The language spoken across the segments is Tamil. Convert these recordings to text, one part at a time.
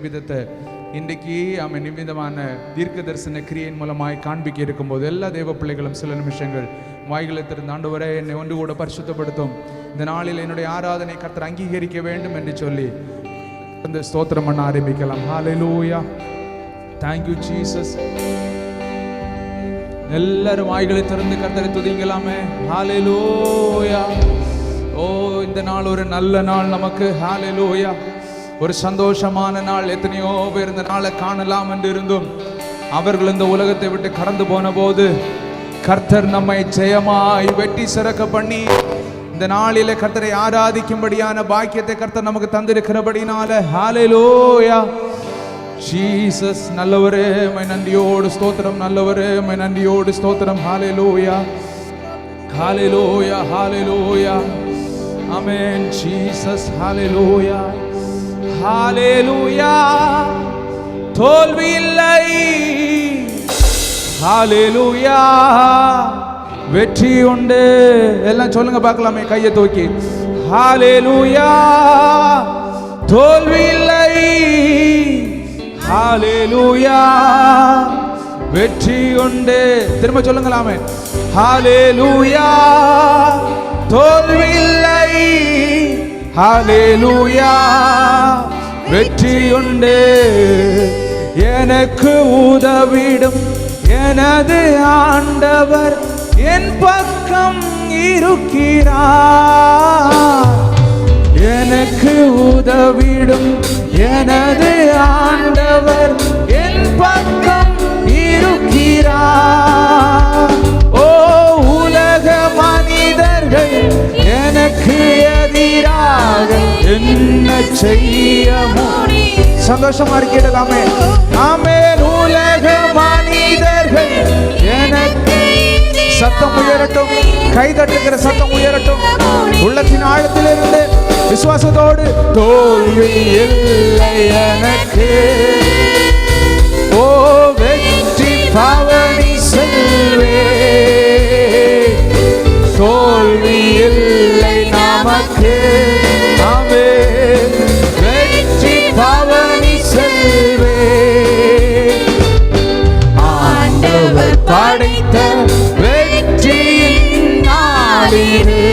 விதத்தை இன்றைக்கு நிமிதமான தீர்க்க தரிசன கிரியின் மூலமாய் காண்பிக்க இருக்கும்போது எல்லா தேவ பிள்ளைகளும் சில நிமிஷங்கள் வாய்களை திறந்து, ஆண்டவரே என்னை ஒன்று கூட பரிசுத்தப்படுத்தும், இந்த நாளில் என்னுடைய ஆராதனை கர்த்தர் அங்கீகரிக்க வேண்டும் என்று சொல்லி அந்த ஸ்தோத்திரம் பண்ண ஆரம்பிக்கலாம். ஹல்லேலூயா, தேங்க் யூ ஜீசஸ். எல்லாரும் வாய்களை திறந்து கர்த்தரை துதிக்கலாமே. ஹல்லேலூயா. ஓ, இந்த நாள் ஒரு நல்ல நாள் நமக்கு. ஹல்லேலூயா, ஒரு சந்தோஷமான நாள். எத்தனையோ பேர் இந்த நாளை காணலாம் என்று இருந்தும் அவர்கள் இந்த உலகத்தை விட்டு கடந்து போன போது கர்த்தர் நம்மை ஜெயமாய் வெட்டி சிறக்க பண்ணி இந்த நாளிலே கர்த்தரை ஆராதிக்கும்படியான பாக்கியத்தை கர்த்தர் நமக்கு தந்திருக்கிறபடினால ஹல்லேலூயா. ஜீசஸ் நல்லவரே, மை நன்றியோடு ஸ்தோத்திரம். நல்லவரே, மை நன்றியோடு ஸ்தோத்திரம். ஹல்லேலூயா, ஹல்லேலூயா, ஹல்லேலூயா. ஆமென் ஜீசஸ். ஹல்லேலூயா, ஹல்லேலூயா. தோல்வி இல்லை. ஹல்லேலூயா, வெற்றி உண்டு. எல்லாம் சொல்லுங்க பார்க்கலாமே கையை தூக்கி. ஹல்லேலூயா, தோல்வி இல்லை. ஹல்லேலூயா, வெற்றி உண்டு. திரும்ப சொல்லுங்களாமே. ஹல்லேலூயா, தோல்வி இல்லை. ஹல்லேலூயா, வெற்றி உண்டு. எனக்கு உதவிடும் எனது ஆண்டவர் என் பக்கம் இருக்கிறார். எனக்கு உதவிடும் எனது ஆண்டவர் என் பக்கம் இருக்கிறார். ஓ, உலக மனிதர்கள் எனக்கு எதிராக என்ன செய்ய முடியும்? சந்தோஷமா இருக்கலாமே. ஆமென். உலக மனிதர்கள் எனக்கு, சத்தம் உயரட்டும், கைதட்டுகிற சத்தம் உயரட்டும் உள்ளத்தின் ஆழத்திலிருந்து விசுவாசத்தோடு. தோல்வி இல்லை எனக்கு. ஓ, வெற்றி பவனி செல்வே. தோல்வி இல்லை நமக்கு. ஆமென். வெற்றி பவனி செல்வே. ஆண்டவர் படைத்த வெற்றியின் நாளிலே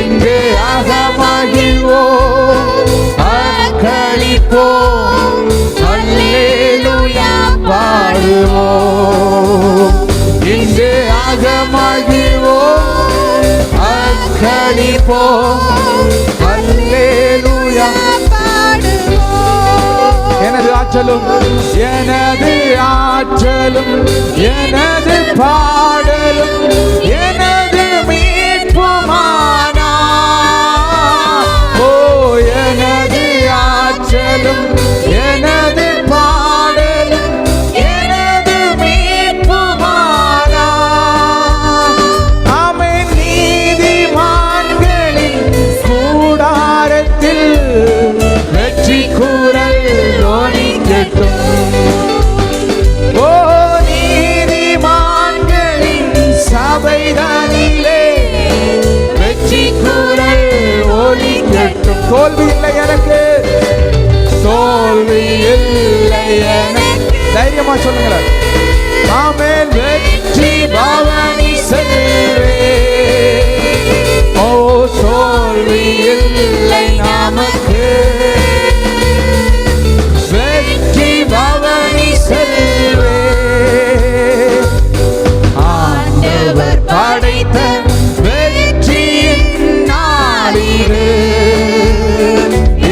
இங்கே அகமகிழ்வோம், அக்களிப்போம், அல்லேலூயா பாடுவோம். இங்கே அகமகிழ்வோம், அக்களிப்போம், அல்லேலூயா பாடுவோம். எனது ஆற்றலும் எனது ஆற்றலும் எனது பாடலும் எனது மீட்புமானார். ஓ, எனது ஆற்றலும் எனது பாடலும் எனது மீட்புமானார். ஆமென். நீதிமான்களின் கூடாரத்தில் வெற்றி கூறல் ஒலிக்கட்டும். ஓ, நீதிமான்களின் சபைகளிலே வெற்றி கூறல் ஒலிக்கட்டும். தோல்வி இல்லை எனக்கு. தோல்வி இல்லை எனக்கு. தைரியமா சொல்லுங்களேன். ஆமென். வெற்றி பவனி செல்வே. ஓ, தோல்வி இல்லை நமக்கு. வெற்றி பவனி செல்வே. ஆண்டவர் படைத்த வெற்றியின் நாளிலே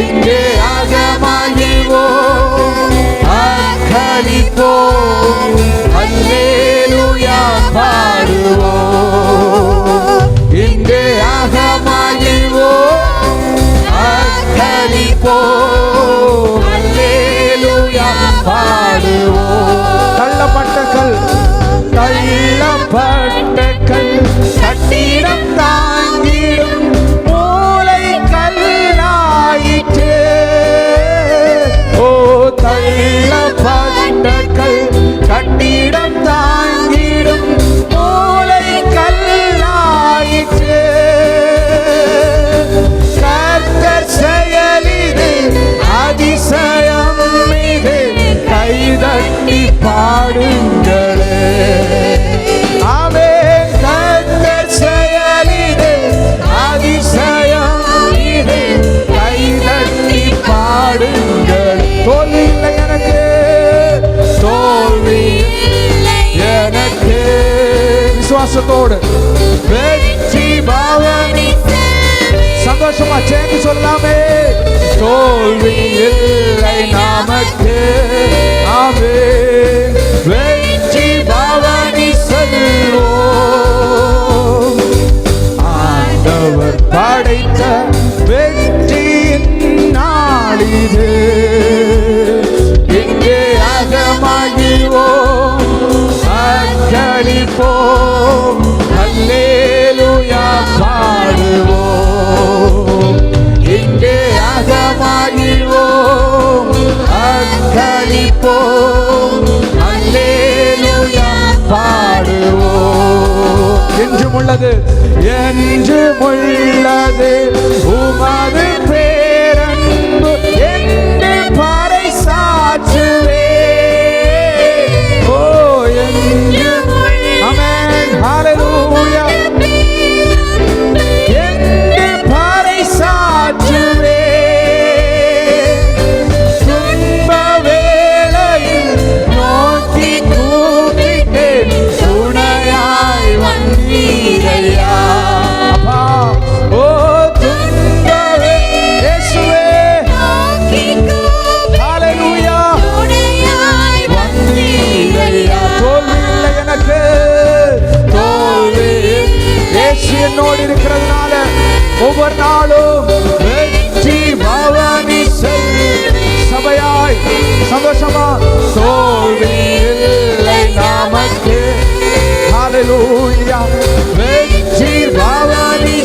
இங்கே அகமகிழ்வோம், அக்களிப்போம், அல்லேலூயா பாடுவோம். இங்கே அகமகிழ்வோம், அக்களிப்போம், அல்லேலூயா பாடுவோம். தள்ளப்பட்ட கல், தள்ளப்பட்ட கல் கட்டிடம் தாங்கிடும் மூலை கல்லாயிற்று. ஓ, தள்ளப்பட்ட கல் கட்டிடம் தாங்கிடும் மூலை கல்லாயிற்று. கர்த்தர் செயலிது அதிசயம். விசுவாசத்தோடு வெற்றி பவனி சந்தோஷமா சேர்ந்து சொல்லலாமே. தோல்வி இல்லை நமக்கு, ஆமென். வெற்றி பவனி செல்வோம். ஆண்டவர் படைத்த வெற்றியின் நாளிது. இங்கே அகமகிழ்வோம், அக்களிப்போம், அல்லேலூயா பாடுவோம். இங்கே அகமகிழ்வோம், அக்களிப்போம், அல்லேலூயா பாடுவோம். என்றும் உள்ளது, என்றும் உள்ளது உமது பேரன்பு என்று பறைசாற்றுவே. ஓ என்றும், ஆமென், ஹல்லேலூயா, என்று பறைசாற்றுவே. துன்ப வேளையில் நோக்கி கூப்பிட்டேன், துணையாய் வந்தீரையா. அப்பா, ஓ துன்ப இயேசுவே, ஹல்லேலூயா, வந்தீரையா. தோல்வி இல்லை எனக்கு, தோல்வி இயேசு என்னோடு இருக்கிறதுனால ஒவ்வொரு நாளும் வெற்றி பவனி சபையாய் சந்தோஷமா. தோல்வி இல்லை நமக்கு, ஹல்லேலூயா, வெற்றி பவனி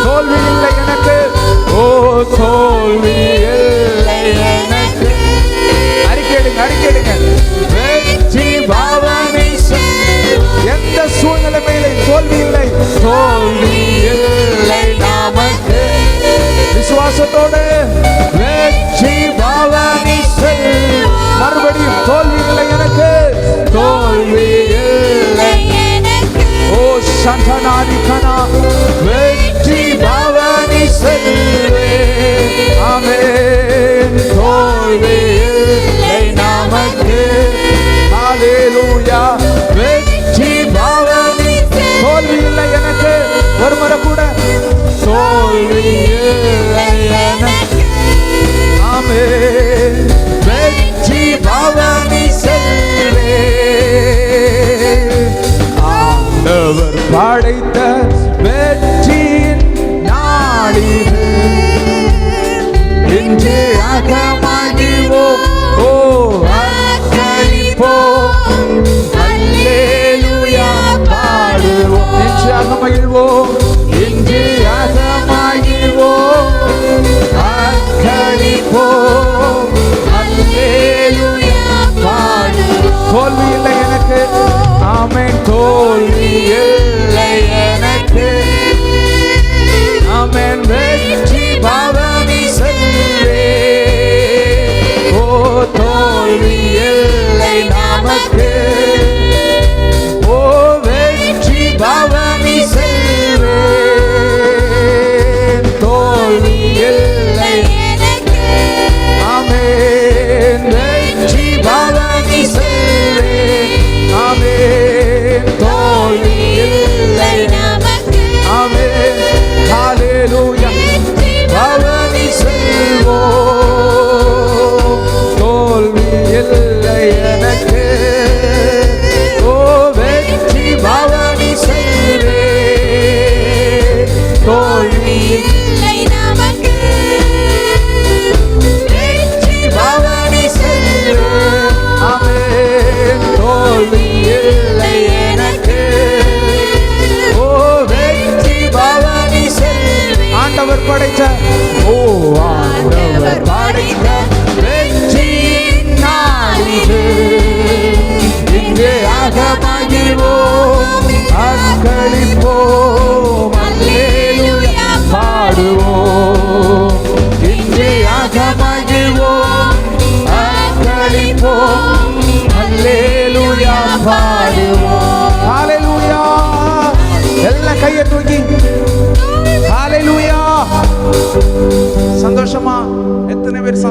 தோல்வி இல்லை எனக்கு, ஓ தோல்வி இல்லை எனக்கு. அறிக்கையிடுங்க, அறிக்கையிடுங்க. வெற்றி பவனி எந்த சூழ்நிலைமையிலே தோல்வி இல்லை, தோல்வி இல்லை நமக்கு. விசுவாசத்தோடு வெற்றி பவனி மறுபடியும் தோல்வி இல்லை எனக்கு, தோல்வி இல்லை. ஓ சந்தனாதிகனா, வெற்றி பவனி செல்வே. ஆமென். தோல்வி இல்லை நமக்கு, ஹல்லேலூயா, வெற்றி பவனி. தோல்வி இல்லை எனக்கு, ஒரு முறை கூட தோல்வி இல்லை எனக்கு, ஆமென். வெற்றி பவனி செல்வே. ஆண்டவர் படைத்த வெற்றியின் நாளிது. இன்று அகமகிழ்வோம், ஓ அக்களிப்போம், அல்லேலூயா பாடுவோம். இன்று அகமகிழ்வோம், இன்று அகமகிழ்வோம், அக்களிப்போம், அல்லேலூயா பாடுவோம். தோல்வி இல்லை எனக்கு, ஆமென். தோல்வி இல்லை எனக்கு, ஆமென். வெற்றி பவனி செல்வே. ஓ தோல்வி இல்லை நமக்கு, ஓ வெற்றி பவனி செல்வே. தோல்வி இல்லை எனக்கு, ஆமென். வெற்றி பவனி செல்வே, ஆமென்.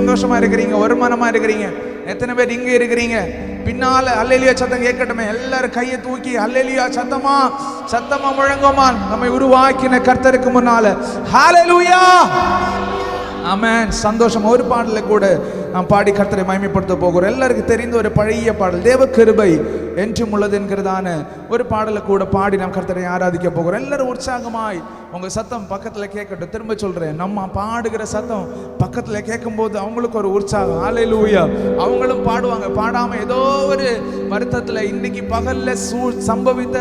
சந்தோஷமா இருக்கிறீங்க, ஒரு மனமா இருக்கிறீங்க? எத்தனை பேர் இங்க இருக்கிறீங்க? பின்னால அல்லேலூயா சத்தம் கேட்கட்டுமே. எல்லாரும் கையை தூக்கி அல்லேலூயா சத்தமா சத்தமா முழங்குமா. நம்மை உருவாக்கின கர்த்தருக்கு முன்னால ஹல்லேலூயா, ஆமென். சந்தோஷம். ஒரு பாடல கூட நாம் பாடி கர்த்தரை மகிமைப்படுத்த போகிறோம். எல்லாருக்கும் தெரிந்த ஒரு பழைய பாடல், தேவ கிருபை என்றும் உள்ளது என்கிறதான ஒரு பாடலை கூட பாடி நாம் கர்த்தரை ஆராதிக்க போகிறோம். எல்லாரும் உற்சாகமாய் உங்க சத்தம் பக்கத்துல கேட்கட்டும். திரும்ப சொல்றேன், நம்ம பாடுகிற சத்தம் பக்கத்துல கேட்கும்போது அவங்களுக்கு ஒரு உற்சாகம். ஹல்லேலூயா. அவங்களும் பாடுவாங்க. பாடாம ஏதோ ஒரு வருத்தத்துல, இன்னைக்கு பகல்ல சம்பவித்த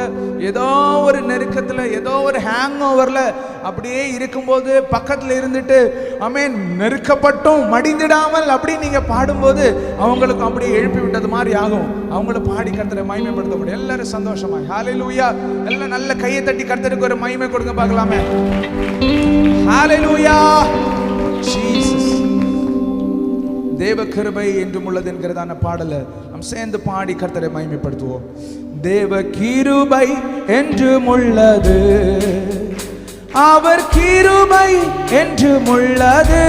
ஏதோ ஒரு நெருக்கத்துல, ஏதோ ஒரு ஹேங் ஓவர்ல அப்படியே இருக்கும்போது பக்கத்துல இருந்துட்டு ஆமென், நெருக்கப்பட்டும் மடிந்திடாமல் அப்படி நீங்க பாடும்போது அவங்களுக்கு அப்படியே எழுப்பி விட்டது மாதிரி ஆகும். அவங்கள பாடி கர்த்தரை மகிமைப்படுத்த முடியும். எல்லாரும் சந்தோஷமா ஹல்லேலூயா. எல்லாம் நல்ல கையை தட்டி கர்த்தருக்கு ஒரு மகிமை கொடுங்க பார்க்கலாமே. ஹல்லேலூயா. ஜீசஸ். தேவ கிருபை என்றும் உள்ளது என்கிறதான பாடலை நாம் சேர்ந்து பாடி கர்த்தரை மகிமைப்படுத்துவோம். தேவ கிருபை என்றும் உள்ளது, அவர் கிருபை என்றும் உள்ளது,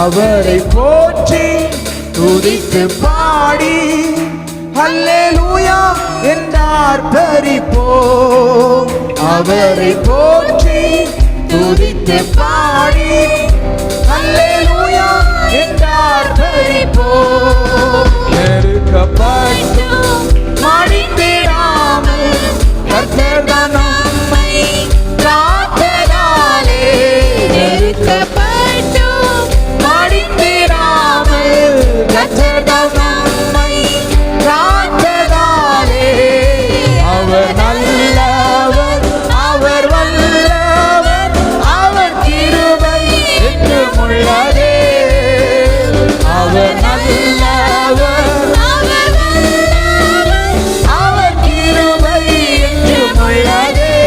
அவரை போற்றி துதித்து பாடி ஹல்லேலூயா என்றார் பரிப்போம். அவரை போற்றி துதித்து பாடி ஹல்லேலூயா என்றார் பரிப்போம். நெருக்கப்பட்டு மடிந்திடாமல் கர்த்தர் நம்மை காத்ததாலே, நெருக்கப்பட்டு மடிந்திடாமல் கர்த்தர் நம்மை காத்ததாலே, அவர் நல்லவர், அவர் வல்லவர், அவர் கிருபை என்றும் உள்ளதே. அவர் நல்லவர், அவர் வல்லவர், அவர் கிருபை என்றும் உள்ளதே.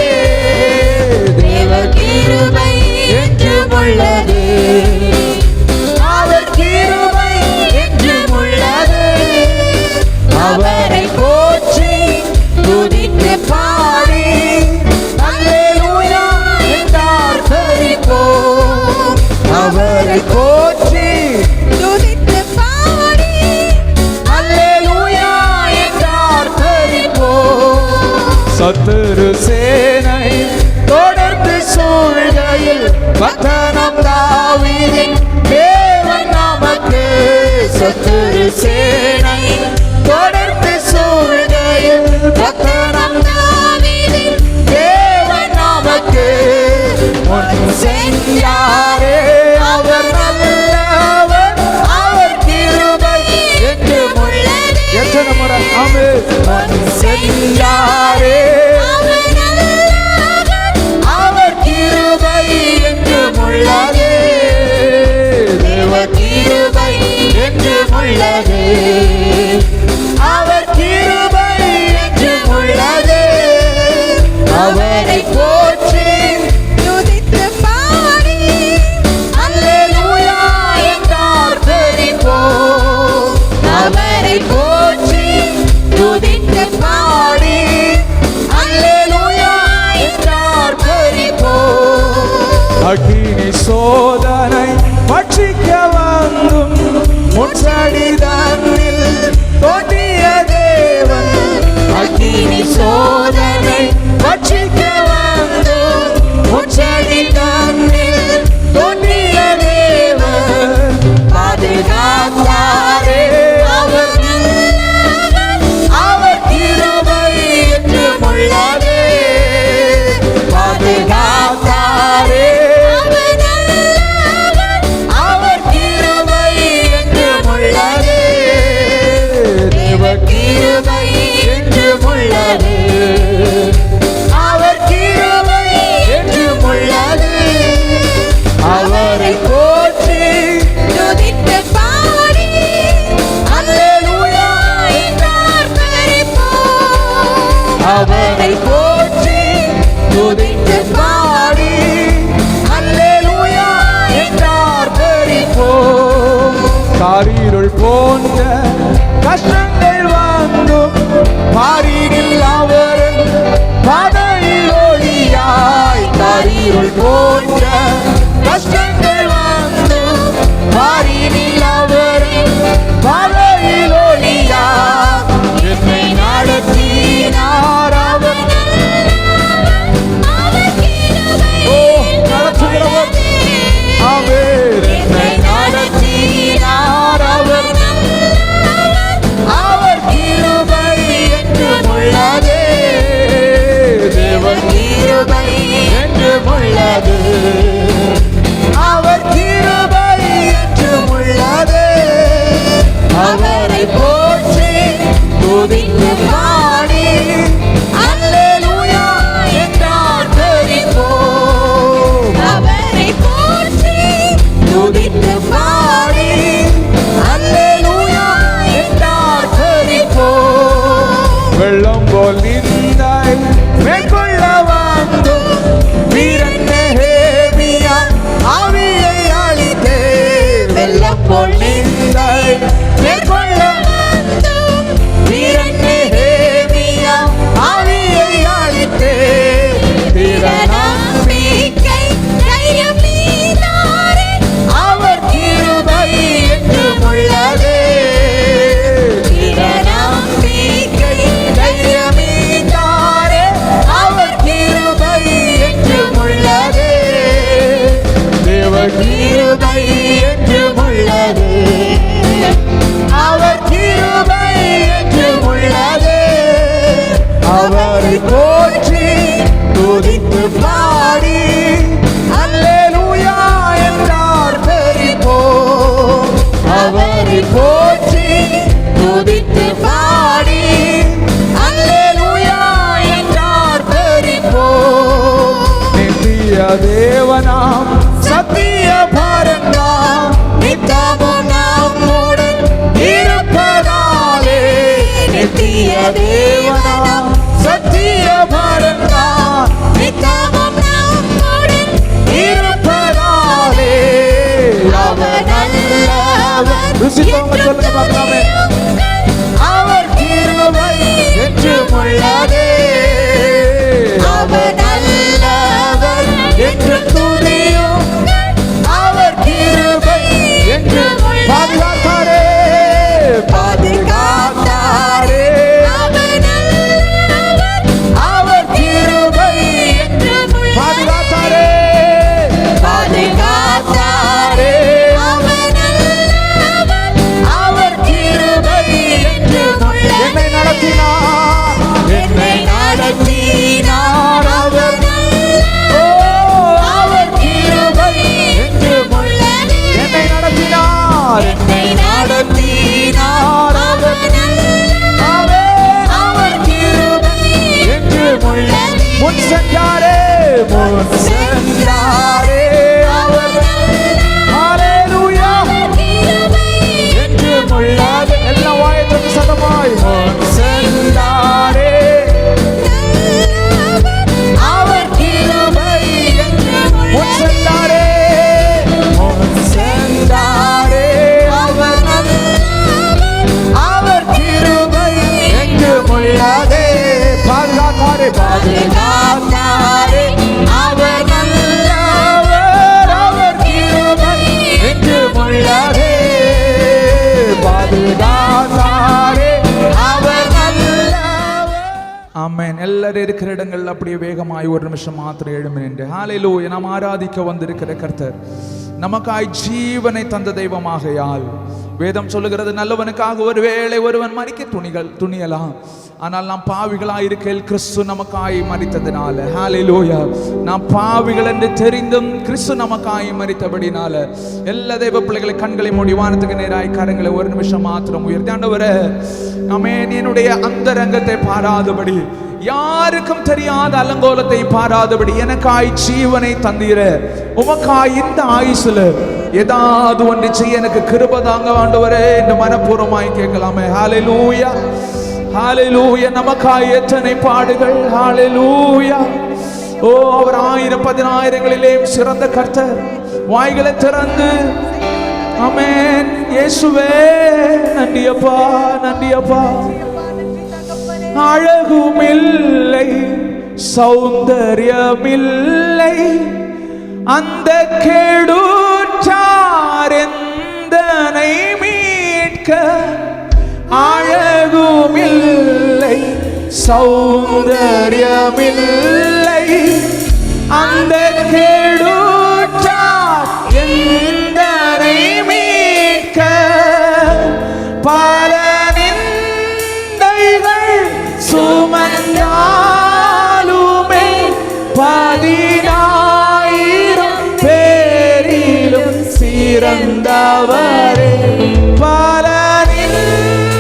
தேவ கிருபை என்றும் உள்ளது, அவர் கிருபை என்றும் உள்ளது, அவரை போற்றி துதித்து பாடி ஹல்லேலூயா என்றார் பரிப்போம். அவரை போற்றி துதித்து பாடி ஹல்லேலூயா என்றார் பரிப்போம். சத்துரு சேனை தொடர்ந்து சூழ்கையில் பட்டணம் தாவீதின் தேவன் நமக்கு. சத்துரு சேனை தொடர்ந்து சூழ்கையில் பட்டணம் தாவீதின் தேவன் நமக்கு. முன் செஞ்சாரே அவர் நல்லவர், அவர் கிருபை என்றும் உள்ளது. எத்தனை முறை ஆமென். முன் செஞ்சாரே அவர் நல்லவர், அவர் கிருபை என்றும் உள்ளது. தேவ கிருபை என்றும் உள்ளது, அவர் கிருபை என்றும் உள்ளது, அவரை போற்றி துதித்து பாடி ஹல்லேலூயா என்றார் பரிப்போம். அவரை போற்றி துதித்து பாடி ஹல்லேலூயா என்றார் பரிப்போம். அக்கினி சோதனை பட்சிக்க வந்தும் முச்சடி தன்னில் தோன்றிய தேவன். அக்கினி சோதனை பட்சிக்க வந்தும் முச்சடி தன்னில் தோன்றிய தேவன். பாதுகாத்தாரே அவர் நல்லவர், அவர் கிருபை என்றும் உள்ளது. பாதுகாத்தாரே அவர் நல்லவர், அவர் கிருபை என்றும் உள்ளது. தேவ கிருபை என்றும் உள்ளது, அவர் கிருபை என்றும் உள்ளது, அவரை போற்றி துதித்து பாடி ஹல்லேலூயா என்றார் பரிப்போம். அவரை போற்றி துதித்து பாடி ஹல்லேலூயா என்றார் பரிப்போம். காரிருள் போன்ற கஷ்டங்கள் வந்தும் பாரினில் அவர் பாதையில் ஒளியாய். காரிருள் போன்ற கஷ்டங்கள் வந்தும் பாரினில் அவரை போற்றி துதித்து பாடி அல்லேலூயா என்றார் தெரிப்போம். அவரை போற்றி துதித்து பாடி அல்லேலூயா என்றார் தெரிப்போம். வெள்ளம் போல் நின்றாய் மேற்கொள்ள வந்தும் வீரன் நெகேமியா ஆவியை அளித்தே. வெள்ளம் போல் நின்றாய் மேற்கொள்ள வந்தும் வீரன் நெகேமியா ஆவியை அளித்தே. திறநம்பிக்கை தைரியம் நீதாரே அவர் கிருபை என்றும் உள்ளதே. திறநம்பிக்கை தைரியம் நீதாரே அவர் கிருபை என்றும் உள்ளதே. தேவ கிருபை என்றும் உள்ளதே. அவர் கிருபை என்றும் உள்ளதே. அவரை போற்றி துதித்து பாடி அல்லேலூயா என்றார் தெரிப்போம். அவரை போற்றி துதித்து பாடி அல்லேலூயா என்றார் தெரிப்போம். நித்திய தேவனாம் சத்திய பாரங்கா நித்தமும் நம்முடன் இருப்பதாலே. நித்திய தேவனாம் சத்திய பாரங்கா நித்தமும் நம்முடன் இருப்பதாலே. அவர் நல்லவர் ருசித்தவங்க சொல்லுங்க பார்க்கலாமே. அவர் கிருபை என்றும் உள்ளதே. அவர் நல்லவர் என்று துதியும் அவர் கிருபை என்றும் பாதுகாத்தாரே பாதுகாத்தாரே. அவர் நல்லவர் அவர் கிருபை என்றும் பாதுகாத்தாரே பாதுகாத்தாரே. அவர் நல்லவர் அவர் கிருபை என்றும் என்னை நடத்தினார் என்னை நடத்தினார். அவர் ஓ அவர் கிருபை என்றும் உள்ளதே. என்னை நடத்தினார் என்னை நடத்தினார். அவர் அவர் கிருபை என்றும் உள்ளதே. முன் சென்றாரே முன் சென்றாரே. அவர் ஹalleluya கிருபை என்றும் உள்ளதே. எல்லாம் வாயத்திற்கு சதமாய் முன் சென்றாரே. அவர் கிருபை என்றும் முன் உள்ளதே. சென்றாரே முன் சென்றாரே. அவர் அவர் கிருபை என்றும் உள்ளதே. பாதுகாத்தாரே பாதுகாத்தாரே. அவர் நல்லவர் அவர் கிருபை என்றும் உள்ளதே. பாதுகாத்தாரே அவர் நல்லவர். ஆமென். எல்லாரும் இருக்கிற இடங்கள் அப்படியே வேகமாய் ஒரு நிமிஷம் மாத்திரம் எழும்பி நின்று ஹalleluya நாம் ஆராதிக்க வந்திருக்கிற கர்த்தர் நமக்காய் ஜீவனை தந்த தெய்வமாகையால் வேதம் சொல்லுகிறது நல்லவனுக்காக ஒருவேளை ஒருவன் மரிக்க துணியலாம், ஆனால் நாம் பாவிகளாய் இருக்கையில் கிறிஸ்து நமக்காய் மரித்ததினால ஹalleluya நாம் பாவிகள் என்று தெரிந்தும் கிறிஸ்து நமக்காய் மரித்தபடினால எல்லா தெய்வ பிள்ளைகளை கண்களை மூடி வானத்துக்கு நேராய் கரங்களை ஒரு நிமிஷம் மாத்திரம் உயர்த்தி ஆண்டவரே ஆமென். என்னுடைய அந்தரங்கத்தை பாராதபடி யாருக்கும் தெரியாத அலங்கோலத்தை பாராதபடி எனக்காய் ஜீவனை தந்தீர உமக்காய் இந்த ஆயுசுல ஏதாவது ஒன்று செய்ய எனக்கு கிருபை தாங்க ஆண்டவரே என்று மனப்பூர்வமாய் கேட்கலாமே. ஹalleluya ஹalleluya நமக்காய் எத்தனை பாடுகள் ஹalleluya. ஓ அவர் 1000-10,000ங்களிலே சிறந்த கர்த்தர். வாய்களை திறந்து ஆமென் இயேசுவே நன்றி அப்பா நன்றி அப்பா. அழகுமில்லை சௌந்தரியமில்லை அந்த கேடுற்றார் எந்தனை மீட்க. அழகுமில்லை சௌந்தரியமில்லை அந்த கேடுற்றார் எந்தனை மீட்க. பல நிந்தைகள் சுமந்தாலுமே 10,000 பேரிலும் சிறந்தவரே. பல நிந்தைகள்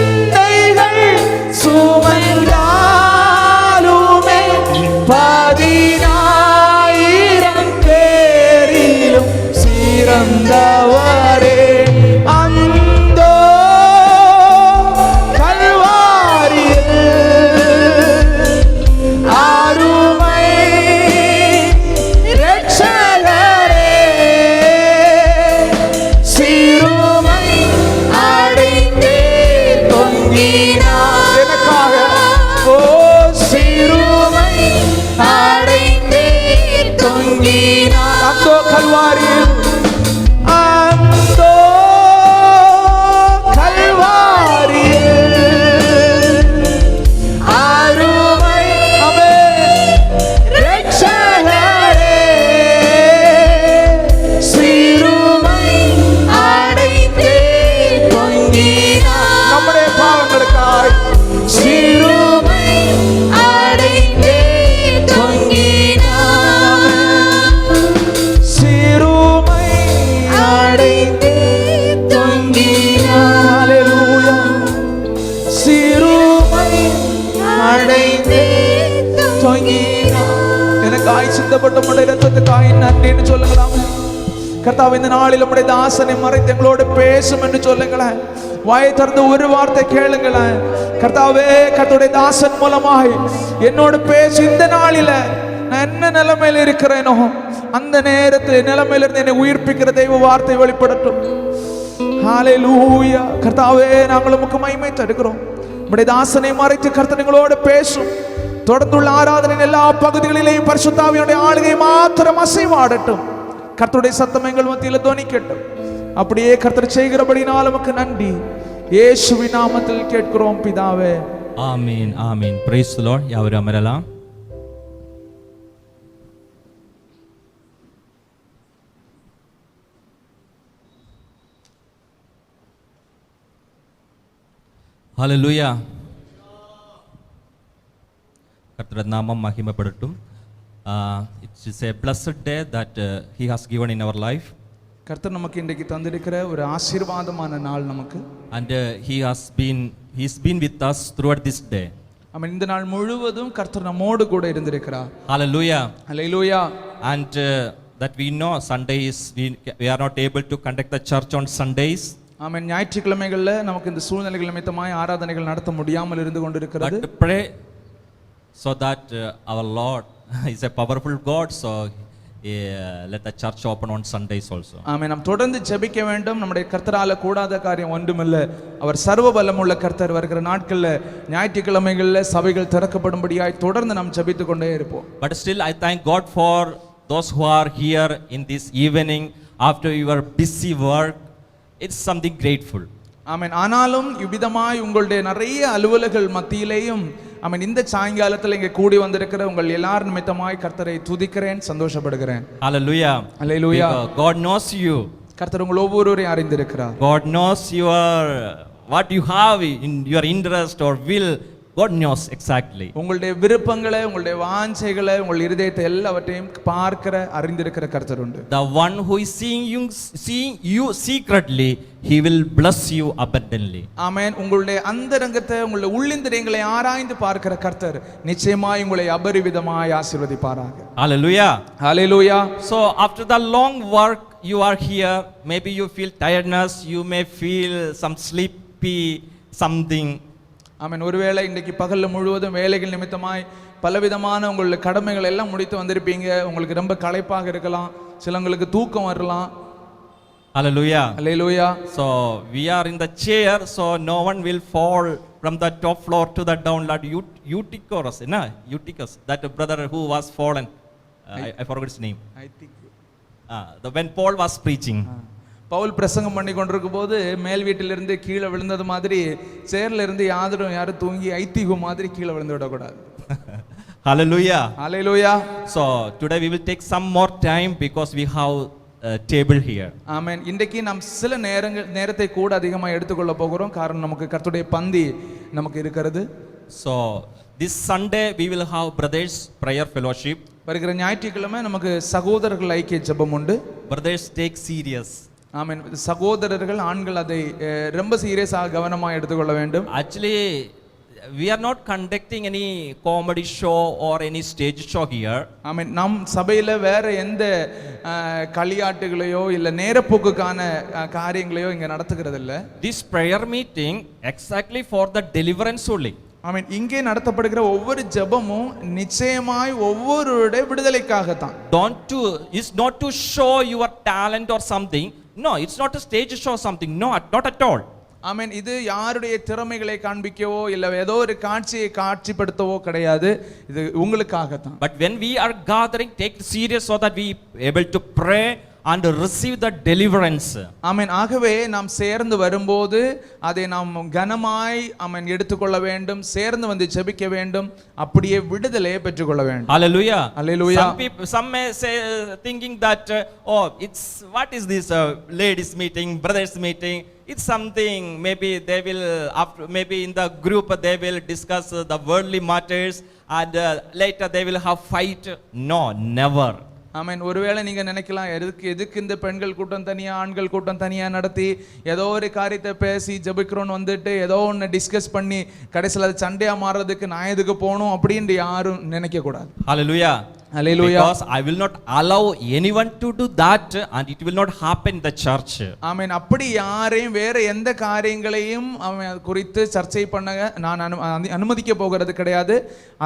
எங்களுக்காய் சிந்தப்பட்ட உம்முடைய இரத்தத்துக்காய் நன்றின்னு சொல்லுங்களாமே. கர்த்தாவே, இந்த நாளில் உம்முடைய தாசனை மறைத்து எங்களோடு பேசும் என்று சொல்லுங்களேன். வாயை திறந்து ஒரு வார்த்தை கேளுங்களேன். கர்த்தாவே, கர்த்தருடைய தாசன் மூலமாய் என்னோடு பேசி இந்த நாளில நான் என்ன நிலைமையில இருக்கிறேனோ அந்த நேரத்தில் நிலைமையிலிருந்து என்னை உயிர்ப்பிக்கிற தெய்வ வார்த்தை வெளிப்படட்டும். ஹல்லேலூயா. கர்த்தாவே, நாங்கள் உமக்கு மகிமை தருகிறோம். உம்முடைய தாசனை மறைத்து கர்த்தர் எங்களோடு பேசும். தொடர்ந்துள்ள ஆராதனையின் எல்லா பகுதிகளிலேயும் பரிசுத்த ஆவியுடைய ஆளுகை மாத்திரம் அசைவாடட்டும். கர்த்தருடைய சத்தம் எங்கள் மத்தியில் துணிக்கட்டும். அப்படியே கர்த்தர் செய்கிறபடினால் உமக்கு நன்றி. இயேசுவின் நாமத்தில் கேட்கிறோம் பிதாவே, ஆமீன். ஆமீன். Praise the Lord. யாவரும் அமரலாம். ஹல்லேலூயா. கர்த்தருடைய நாமம் மகிமைப்படட்டும். It is a blessed day that he has given in our life. கர்த்தர் நமக்கு இன்றைக்கு தந்திருக்கிற ஒரு ஆசீர்வாதமான நாள் நமக்கு. And he's been with us throughout this day. ஆமென். இந்த நாள் முழுவதும் கர்த்தர் நம்மோடு கூட இருந்திருக்கிறார். Hallelujah. Hallelujah. And that we know Sundays we are not able to conduct the church on Sundays. ஆமென். ஞாயிற்றுக்கிழமைகள்ல நமக்கு இந்த சூழ்நிலைகள் நிமித்தமாய் ஆராதனைகள் நடத்த முடியாமல் இருந்து கொண்டிருக்கிறது. But pray so that our Lord is a powerful God, so let the church open on Sundays also. ஆமென். நாம் தொடர்ந்து ஜெபிக்க வேண்டும். நம்முடைய கர்த்தரால கூடாத காரியம் ஒன்றுமில்லை. அவர் சர்வ வல்லமுள்ள கர்த்தர். வருகிற நாட்கள்ல ஞாயிற்றுக்கிழமைகள்ல சபைகள் திறக்கப்படும்படியாய் தொடர்ந்து நாம் ஜெபித்துக் கொண்டே இருப்போம். But still I thank God for those who are here in this evening after your busy work. It's something grateful. ஆமென். ஆனாலும் இவ்விதமாய் உங்களுடைய நிறைய அலுவலர்கள் மத்தியிலேயும் ஆமென் இந்த சாயங்காலத்தில் இங்கே கூடி வந்திருக்கிற உங்கள் எல்லார் நிமித்தமாய் கர்த்தரை துதிக்கிறேன், சந்தோஷப்படுகிறேன். Hallelujah. Hallelujah. God knows you. கர்த்தர் உங்கள் ஒவ்வொருவரையும் அறிந்திருக்கிறார். God knows what you have in your interest or will. God knows exactly. உங்களுடைய விருப்பங்களை, உங்களுடைய வாஞ்சைகளை, உங்கள் இருதயத்தை எல்லாவற்றையும் பார்க்கிற அறிந்திருக்கிற கர்த்தர் உண்டு. The one who is seeing you secretly, he will bless you abundantly. ஆமென். உங்களுடைய அந்தரங்கத்தை, உங்களுடைய உள்ளிந்திரியங்களை ஆராய்ந்து பார்க்கிற கர்த்தர் நிச்சயமாய் உங்களை அபரிவிதமாய் ஆசீர்வதிப்பாராக. Hallelujah. Hallelujah. So after the long work you are here, maybe you feel tiredness, you may feel some sleepy something. ஆமென். ஒருவேளை இன்றைக்கு பகல்ல முழுவதும் வேலைகள் நிமித்தமாய் பலவிதமான உங்களுடைய கடமைகள் எல்லாம் முடித்து வந்திருப்பீங்க. உங்களுக்கு ரொம்ப களைப்பாக இருக்கலாம், சிலங்களுக்கு தூக்கம் வரலாம். Hallelujah. Hallelujah. So we are in the chair, so no one will fall from the top floor to the down. Lord Eutychus, that brother who was fallen. I forgot his name. I think When Paul was preaching. Pavul பிரசங்கம் பண்ணி கொண்டிருக்கும் போது மேல் வீட்டிலிருந்து கீழே விழுந்தது மாதிரி சேர்ல இருந்து யாரும் தூங்கி ஐத்திகு மாதிரி கீழே விழுந்து விடக்கூடாது. Hallelujah. Hallelujah. So today we will take some more time because we have a table here. ஆமென். இன்றைக்கு நாம் சில நேரத்தை கூட அதிகமாக எடுத்துக்கொள்ள போகிறோம். காரணம் நமக்கு கர்த்தருடைய பந்தி நமக்கு இருக்கிறது. So this Sunday we will have brothers prayer fellowship. வருகிற ஞாயிற்றுக்கிழமை நமக்கு சகோதரர்கள் ஐக்கிய ஜெபம் உண்டு. Brothers take serious. ஆமென். சகோதரர்கள் ஆண்கள் அதை ரொம்ப சீரியஸாக கவனமாக எடுத்துக்கொள்ள வேண்டும். Actually we are not conducting any comedy show or any stage show here. ஆமென். நம் சபையில வேற எந்த களியாட்டுகளையோ இல்ல நேரப்போக்குக்கான காரியங்களையோ இங்க நடத்துகிறது இல்ல. This prayer meeting exactly for the deliverance only. ஆமென். இங்கே நடத்தப்படுகிற ஒவ்வொரு ஜெபமும் நிச்சயமாய் ஒவ்வொருடைய விடுதலைக்காக தான். It's not to show your talent or something. No, it's not a stage show or something. No, not at all. ஆமென். இது யாருடைய திறமைகளை காண்பிக்கவோ இல்ல ஏதோ ஒரு காட்சியை காட்சிப்படுத்தவோ கிடையாது. இது உங்களுக்காக தான். But when we are gathering, take it serious so that we able to pray and receive the deliverance. ஆமென். ஆகவே நாம் சேர்ந்து வரும்போது அதை நாம் கனமாய் ஆமென் எடுத்துக்கொள்ள வேண்டும். சேர்ந்து வந்து ஜெபிக்க வேண்டும். அப்படியே விடுதலையை பெற்றுக்கொள்ள வேண்டும். Hallelujah. Hallelujah. Some may say thinking that it's what is this ladies meeting, brothers meeting? It's something maybe they will maybe in the group they will discuss the worldly matters and later they will have fight. No, never. ஆமென். ஒருவேளை நீங்க நினைக்கலாம் எதுக்கு இந்த பெண்கள் கூட்டம் தனியா ஆண்கள் கூட்டம் தனியா நடத்தி ஏதோ ஒரு காரியத்தை பேசி ஜெபிக்கிறோன்னு வந்துட்டு ஏதோ ஒன்று டிஸ்கஸ் பண்ணி கடைசியில் அது சண்டையா மாறுறதுக்கு நான் எதுக்கு போகணும் அப்படின்னு யாரும் நினைக்க கூடாது. Hallelujah. Hallelujah. Because I will not allow anyone to do that, and it will not happen in the church. ஆமென். அப்படி யாரையும் வேற எந்த காரியங்களையும் அவன் குறித்து சர்ச்சை பண்ண நான் அனுமதிக்க போகிறது கிடையாது.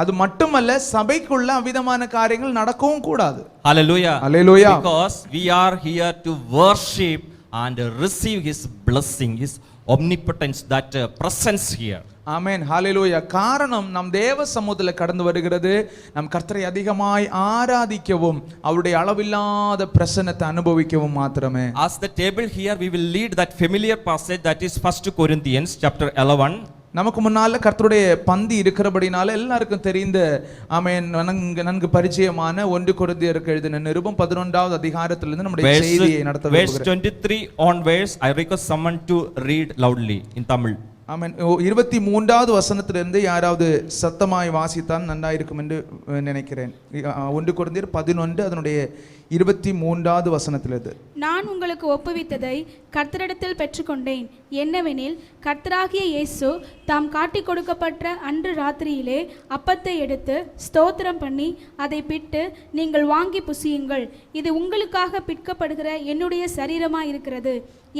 அது மட்டுமல்ல, சபைக்குள்ள அவிதமான காரியங்கள் நடக்கவும் கூடாது. Hallelujah. Hallelujah. Because we are here to worship and receive his blessing, his omnipotence, that presence here. ஆமென். ஹalleluya. காரணம் நம் தேவ சமூகத்தில் கடந்து வருகிறது. நம் கர்த்தரை அதிகமாய் ஆராதிக்கவும் அவருடைய அளவில்லாத பிரசன்னத்தை அனுபவிக்கவும் மாத்திரமே. As the table here, we will lead that familiar passage, that is 1 Corinthians chapter 11. நமக்கு முன்னால கர்த்தருடைய பந்தி இருக்கிறபடினால எல்லாருக்கும் தெரிந்த ஆமென் நன்கு பரிச்சயமான 1 கொரிந்தியருக்கு எழுதின நிருபம் 11வது அதிகாரத்திலிருந்து நம்முடைய செய்தியை நடத்த verse 23 onwards, I request someone to read loudly in Tamil. ஆமென். 23வது வசனத்திலிருந்து யாராவது சத்தமாய் வாசித்தால் நன்றாயிருக்கும் என்று நினைக்கிறேன். 1 கொரிந்தியர் 11 அதனுடைய 23வது வசனத்திலிருந்து. நான் உங்களுக்கு ஒப்புவித்ததை கர்த்தரிடத்தில் பெற்றுக்கொண்டேன். என்னவெனில், கர்த்தராகிய இயேசு தாம் காட்டிக் கொடுக்கப்பட்ட அன்று ராத்திரியிலே அப்பத்தை எடுத்து ஸ்தோத்திரம் பண்ணி அதை பிட்டு, நீங்கள் வாங்கி புசியுங்கள், இது உங்களுக்காக பிற்கப்படுகிற என்னுடைய சரீரமாய் இருக்கிறது,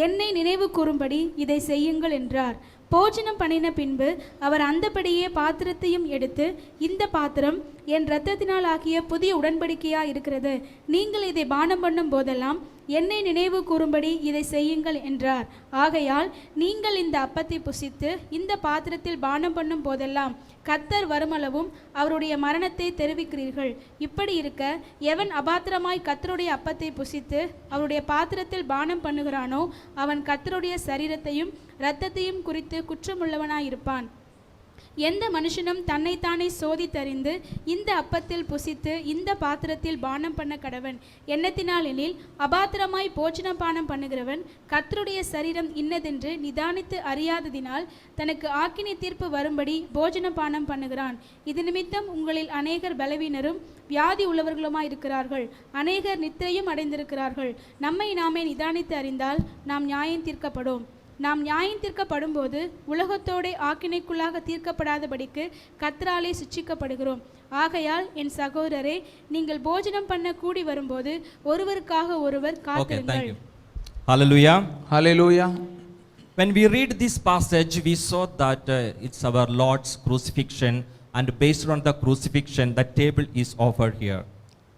என்னை நினைவு கூறும்படி இதை செய்யுங்கள் என்றார். போஜனம் பண்ணின பின்பு அவர் அந்தபடியே பாத்திரத்தையும் எடுத்து, இந்த பாத்திரம் என் இரத்தத்தினால் ஆகிய புதிய உடன்படிக்கையா இருக்கிறது, நீங்கள் இதை பானம் பண்ணும் போதெல்லாம் என்னை நினைவு கூறும்படி இதை செய்யுங்கள் என்றார். ஆகையால் நீங்கள் இந்த அப்பத்தை புசித்து இந்த பாத்திரத்தில் பானம் பண்ணும் போதெல்லாம் கர்த்தர் வருமளவும் அவருடைய மரணத்தை தெரிவிக்கிறீர்கள். இப்படி இருக்க, எவன் அபாத்திரமாய் கர்த்தருடைய அப்பத்தை புசித்து அவருடைய பாத்திரத்தில் பானம் பண்ணுகிறானோ அவன் கர்த்தருடைய சரீரத்தையும் இரத்தத்தையும் குறித்து குற்றமுள்ளவனாயிருப்பான். எந்த மனுஷனும் தன்னைத்தானே சோதித்தறிந்து இந்த அப்பத்தில் புசித்து இந்த பாத்திரத்தில் பானம் பண்ண கடவன். எண்ணத்தினால் எனில், அபாத்திரமாய் போஜன பானம் பண்ணுகிறவன் கர்த்தருடைய சரீரம் இன்னதென்று நிதானித்து அறியாததினால் தனக்கு ஆக்கினை தீர்ப்பு வரும்படி போஜன பானம் பண்ணுகிறான். இது நிமித்தம் உங்களில் அநேகர் பலவீனரும் வியாதி உள்ளவர்களுமாய் இருக்கிறார்கள், அநேகர் நித்திரையும் அடைந்திருக்கிறார்கள். நம்மை நாமே நிதானித்து அறிந்தால் நாம் நியாயம் தீர்க்கப்படும். நாம் நியாயம் தீர்க்கப்படும் போது உலகத்தோட ஆக்கினைக்குள்ளாக தீர்க்கப்படாதபடிக்கு கர்த்தராலே சிட்சிக்கப்படுகிறோம். ஆகையால் என் சகோதரரே, நீங்கள் போஜனம் பண்ண கூடி வரும்போது ஒருவருக்காக ஒருவர் காத்திருங்கள். Hallelujah. Hallelujah. When we read this passage, we saw that it's our Lord's crucifixion, and based on the crucifixion, the table is offered here.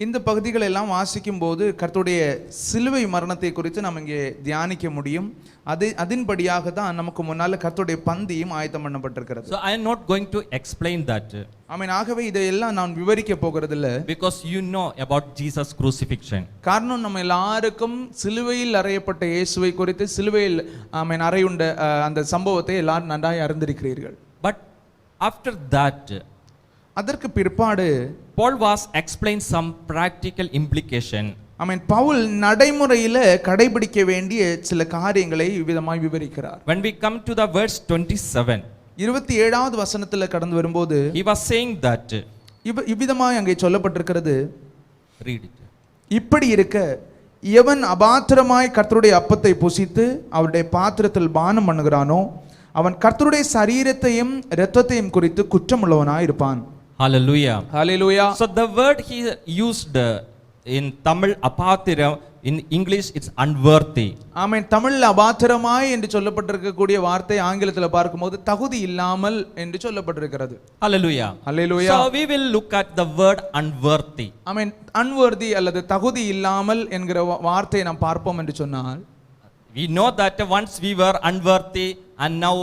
இந்த பகுதிகள் எல்லாம் வாசிக்கும் போது கர்த்தருடைய சிலுவை மரணத்தை குறித்து நாம் இங்கே தியானிக்க முடியும். அதன்படியாக தான் நமக்கு முன்னால கர்த்தருடைய பந்தியும் ஆயத்தம் பண்ணப்பட்டிருக்கிறது. So I am not going to explain that. ஆமென். ஆகவே இதையெல்லாம் நான் விவரிக்க போகிறது இல்லை. Because you know about Jesus crucifixion. காரணம், நம்ம எல்லாருக்கும் சிலுவையில் அறையப்பட்ட இயேசுவை குறித்து, சிலுவையில் ஆமென் அறையுண்ட அந்த சம்பவத்தை எல்லாரும் நன்றாய் அறிந்திருக்கிறீர்கள். But after that, அதற்கு பிற்பாடு Paul was explained some practical implication. ஆமென். பவுல் நடைமுறையில கடைபிடிக்க வேண்டிய சில காரியங்களை விதமாய் விவரிக்கிறார். When we come to the verse 27, 27வது வசனத்துல கடந்து வரும்போது he was saying that, இவ்விதமாய் அங்கே சொல்லப்பட்டிருக்கிறது. read it. இப்படி இருக்க, எவன் அபாத்திரமாய் கர்த்தருடைய அப்பத்தை புசித்து அவருடைய பாத்திரத்தில் பானம் பண்ணுகிறானோ அவன் கர்த்தருடைய சரீரத்தையும் இரத்தத்தையும் குறித்து குற்றமுள்ளவனாய் இருப்பான். Hallelujah. Hallelujah. So the word he used in Tamil apathiram, in English it's unworthy. ஆமென். தமிழ்ல அபாத்திரமாய் என்று சொல்லப்பட்டிருக்கக்கூடிய வார்த்தை ஆங்கிலத்தில் பார்க்கும்போது தகுதி இல்லாமல் என்று சொல்லப்பட்டிருக்கிறது. Hallelujah. Hallelujah. So we will look at the word unworthy. Amen. unworthy அல்லது தகுதி இல்லாமல் என்கிற வார்த்தையை நாம் பார்ப்போம் என்று சொன்னால், We know that once we were unworthy and now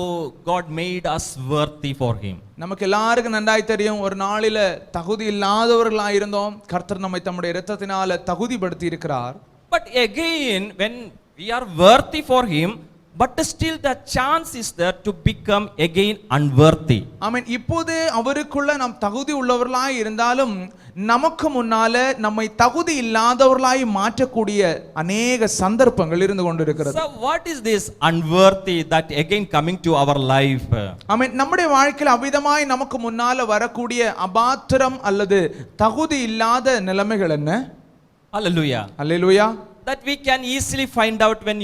God made us worthy for him. நமக்கு எல்லாருக்கும் நன்றாய் தெரியும், ஒரு நாளில தகுதி இல்லாதவர்களாக இருந்தோம், கர்த்தர் நம்மை தம்முடைய இரத்தத்தினால தகுதிப்படுத்தி இருக்கிறார். But again, when we are worthy for him, but still the chance is there to become again unworthy. ஆமென். இப்போது அவருக்குள்ள நாம் தகுதி உள்ளவர்களாய் இருந்தாலும் நமக்கு முன்னால நம்மை தகுதி இல்லாதவர்களாய் மாற்றக்கூடிய அநேக சந்தர்ப்பங்கள் இருந்து கொண்டிருக்கிறது. So what is this unworthy that again coming to our life? ஆமென். நம்முடைய வாழ்க்கையில் அவ்விதமாய் நமக்கு முன்னால வரக்கூடிய அபாத்திரம் அல்லது தகுதி இல்லாத நிலைமைகள் என்ன? Hallelujah. Hallelujah. That we can easily find out when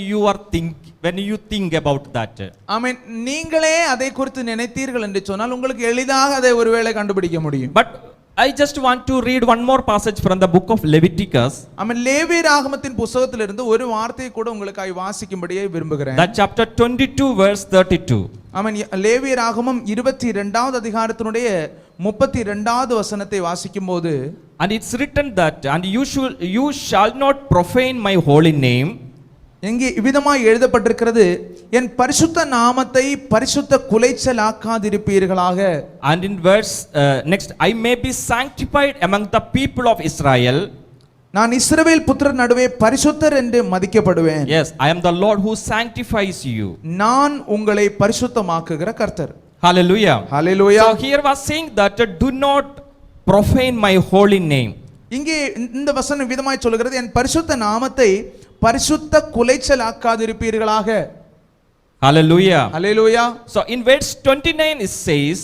you think about that. ஆமென். நீங்களே அதை குறித்து நினைத்தீர்கள் என்று சொன்னால் உங்களுக்கு எளிதாக அதை ஒருவேளை கண்டுபிடிக்க முடியும். But I just want to read one more passage from the book of Leviticus. ஆமென். லேவியராகமத்தின் புத்தகத்திலிருந்து ஒரு வார்த்தையை கூட உங்களுக்காய் வாசிக்கும்படியே விரும்புகிறேன். That chapter 22 verse 32. ஆமென். லேவியராகமம் 22வது அதிகாரத்தினுடைய 32வது வசனத்தை வாசிக்கும்போது, And it's written that, and you shall not profane my holy name. எங்கே இவ்விதமாய் எழுதப்பட்டிருக்கிறது, என் பரிசுத்த நாமத்தை பரிசுத்த குலைச்சலாக்காதிருப்பீர்களாக. And in verse next, I may be sanctified among the people of Israel. நான் இஸ்ரவேல் புத்திரர் நடுவே பரிசுத்தர் என்று மதிக்கப்படுவேன். Yes, I am the Lord who sanctifies you. நான் உங்களை பரிசுத்தமாக்குகிற கர்த்தர். Hallelujah. Hallelujah. So here was saying that do not profane my holy name. இங்கே இந்த வசனம் விதமாய் சொல்கிறது, என் பரிசுத்த நாமத்தை பரிசுத்த குலைச்சலாக்காதிருப்பீர்களாக. Hallelujah. Hallelujah. So in verse 29 it says,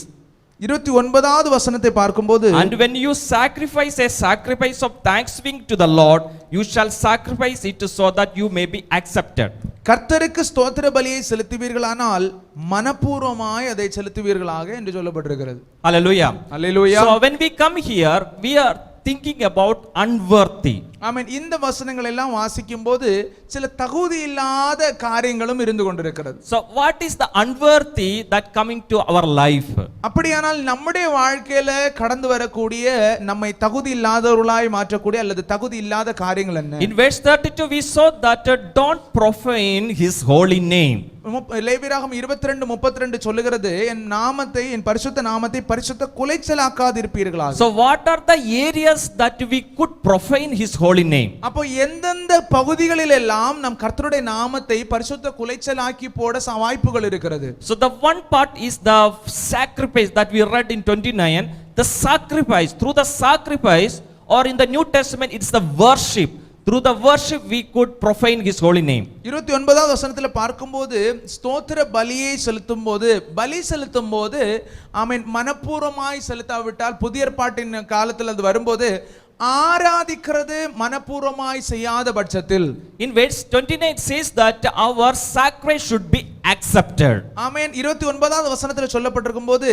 29வது வசனத்தை பார்க்கும்போது, and when you sacrifice a sacrifice of thanksgiving to the Lord, you shall sacrifice it so that you may be accepted. கர்த்தருக்கு ஸ்தோத்திர பலியை செலுத்துவீர்களானால் மனப்பூர்வமாய் அதை செலுத்துவீர்களாக என்று சொல்லப்பட்டிருக்கிறது. Hallelujah. Hallelujah. So when we come here, we are thinking about unworthy. ஆமென். இந்த வசனங்கள் எல்லாம் வாசிக்கும்போது சில தகுதி இல்லாத காரியங்களும் இருந்து கொண்டிருக்கிறது. So what is the unworthy that coming to our life? அப்படியானால் நம்முடைய வாழ்க்கையில கடந்து வரக்கூடிய நம்மை தகுதி இல்லாதவர்களாய் மாற்றக்கூடிய அல்லது தகுதி இல்லாத காரியங்கள் என்ன? In verse 32 we saw that don't profane his holy name. லேவியராகமம் 22:32 சொல்லுகிறது, என் நாமத்தை, என் பரிசுத்த நாமத்தை பரிசுத்த குலைச்சலாக்காதிருப்பீர்களாக. So what are the areas that we could profane his holy name? அப்போ எந்தெந்த பகுதிகளில் எல்லாம் நம் கர்த்தருடைய நாமத்தை பரிசுத்த குலைச்சலாக்கி போட வாய்ப்புகள் இருக்கிறது? So the one part is the sacrifice that we read in 29, the sacrifice. Through the sacrifice, or in the New Testament it's the worship. Through the worship we could profane his holy name. 29வது வசனத்துல பார்க்கும்போது, ஸ்தோத்திர பலியை செலுத்தும்போது, பலி செலுத்தும்போது, ஆமென், மனப்பூர்வமாய் செலுத்தாவிட்டால் புதிய ஏற்பாட்டின் காலத்தில் அது வரும்போது ஆராதிக்கிறது மனப்பூர்வமாய் செய்யாத பட்சத்தில், in verse 29 it says that our sacrifice should be accepted. ஆமென். 29வது வசனத்துல சொல்லப்பட்டிருக்கும்போது,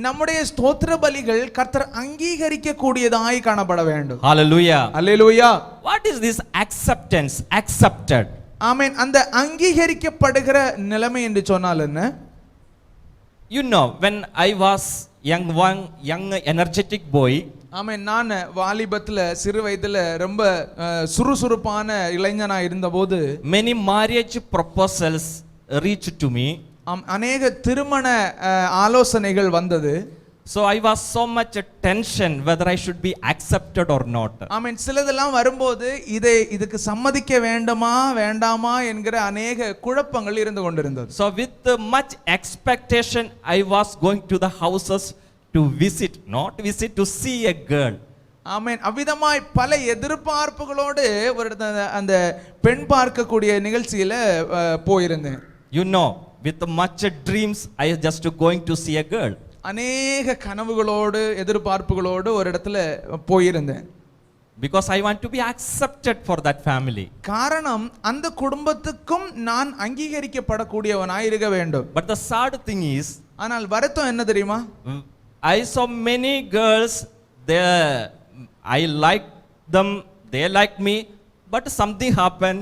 நம்முடைய ஸ்தோத்திர பலிகள் கர்த்தர் அங்கீகரிக்க கூடியதாய் காணப்பட வேண்டும். Hallelujah. Hallelujah. What is this acceptance? Accepted. ஆமென். அந்த அங்கீகரிக்கப்படுகிற நிலைமை என்று சொன்னால் என்ன? You know, when I was young energetic boy, ஆமென், நான் வாலிபத்துல சிறு வயதுல ரொம்ப சுறுசுறுப்பான இளைஞனா இருந்தபோது many marriage proposals reached to me. அநேக திருமண ஆலோசனைகள் வந்தது. So I was so much tension whether I should be accepted or not. ஆமென். சிலதெல்லாம் வரும்போது இதுக்கு சம்மதிக்க வேண்டுமா வேண்டாமா என்கிற அநேக குழப்பங்கள் இருந்து கொண்டிருந்தது. So with much expectation I was going to the houses to visit, not visit, to see a girl. ஆமென். அவ்விதமாய் பல எதிர்பார்ப்புகளோடு ஒரு அந்த பெண் பார்க்கக்கூடிய நிகழ்ச்சியில போயிருந்தேன். You know, with much dreams I just going to see a girl. அநேக கனவுகளோடு எதிர்பார்ப்புகளோடு ஒரு இடத்துல போயிருந்தேன். Because I want to be accepted for that family. காரணம், அந்த குடும்பத்துக்கும் நான் அங்கீகரிக்கப்படக்கூடியவனாய் இருக்க வேண்டும். But the sad thing is, ஆனால் வருத்தம் என்ன தெரியுமா? I saw many girls there. I liked them, they liked me, but something happened,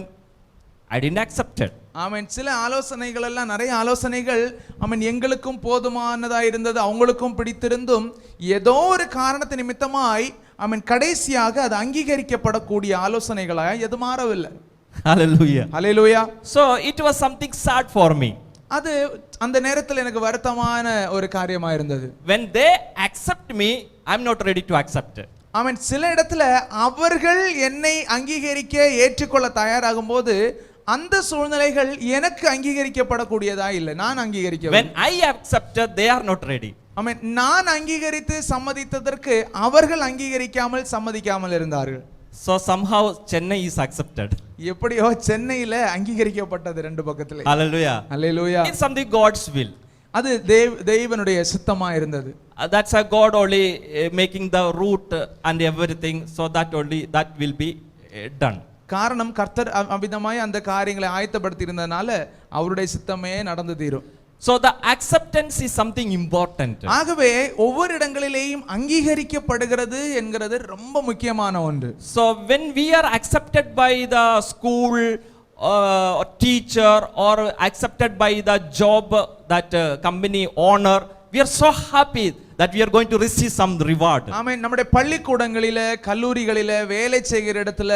I didn't accept it. ஆமென். சில ஆலோசனைகள் எல்லாம், நிறைய ஆலோசனைகள் ஆமென், எங்களுக்கும் போதுமானதா இருந்தது, அவங்களுக்கும் பிடித்திருந்தும் ஏதோ ஒரு காரணத்து நிமித்தமாய் ஆமென் கடைசியாக அது அங்கீகரிக்கப்படக்கூடிய ஆலோசனைகளாய் எது மாறவில்லை. Hallelujah. Hallelujah. So it was something sad for me. அது அந்த நேரத்தில் எனக்கு வருத்தமான ஒரு காரியமா இருந்தது. When they accept me, I'm not ready to accept it. ஆமென். சில இடத்துல அவர்கள் என்னை அங்கீகரிக்க ஏற்றுக்கொள்ள தயாராகும் போது அந்த சூழ்நிலைகள் எனக்கு அங்கீகரிக்கப்படக்கூடியதா இல்லை, நான் அங்கீகரிக்க. When I accepted, they are not ready. ஆமென். நான் அங்கீகரித்து சம்மதித்ததற்கு அவர்கள் அங்கீகரிக்காமல் சம்மதிக்காமல் இருந்தார்கள். So somehow Chennai is accepted. எப்படியோ சென்னையில அங்கீகரிக்கப்பட்டது ரெண்டு பக்கத்துல. Hallelujah. Hallelujah. It's something God's will. அது தேவனுடைய சித்தமா இருந்தது. That's a God only making the route and everything, so that only that will be done. காரணம், கர்த்தர் அவ்விதமாய் அந்த காரியங்களை ஆயத்தப்படுத்தி இருந்ததனால அவருடைய சித்தமே நடந்து தீரும். So the acceptance is something important. ஆகவே ஒவ்வொரு இடங்களிலேயும் அங்கீகரிக்கப்படுகிறது என்கிறது ரொம்ப முக்கியமான ஒன்று. So when we are accepted by the school or teacher or accepted by the job that company owner, we are so happy that we are going to receive some reward. ஆமென். நம்முடைய பள்ளிக்கூடங்களில, கல்லூரிகளில, வேலை செய்கிற இடத்துல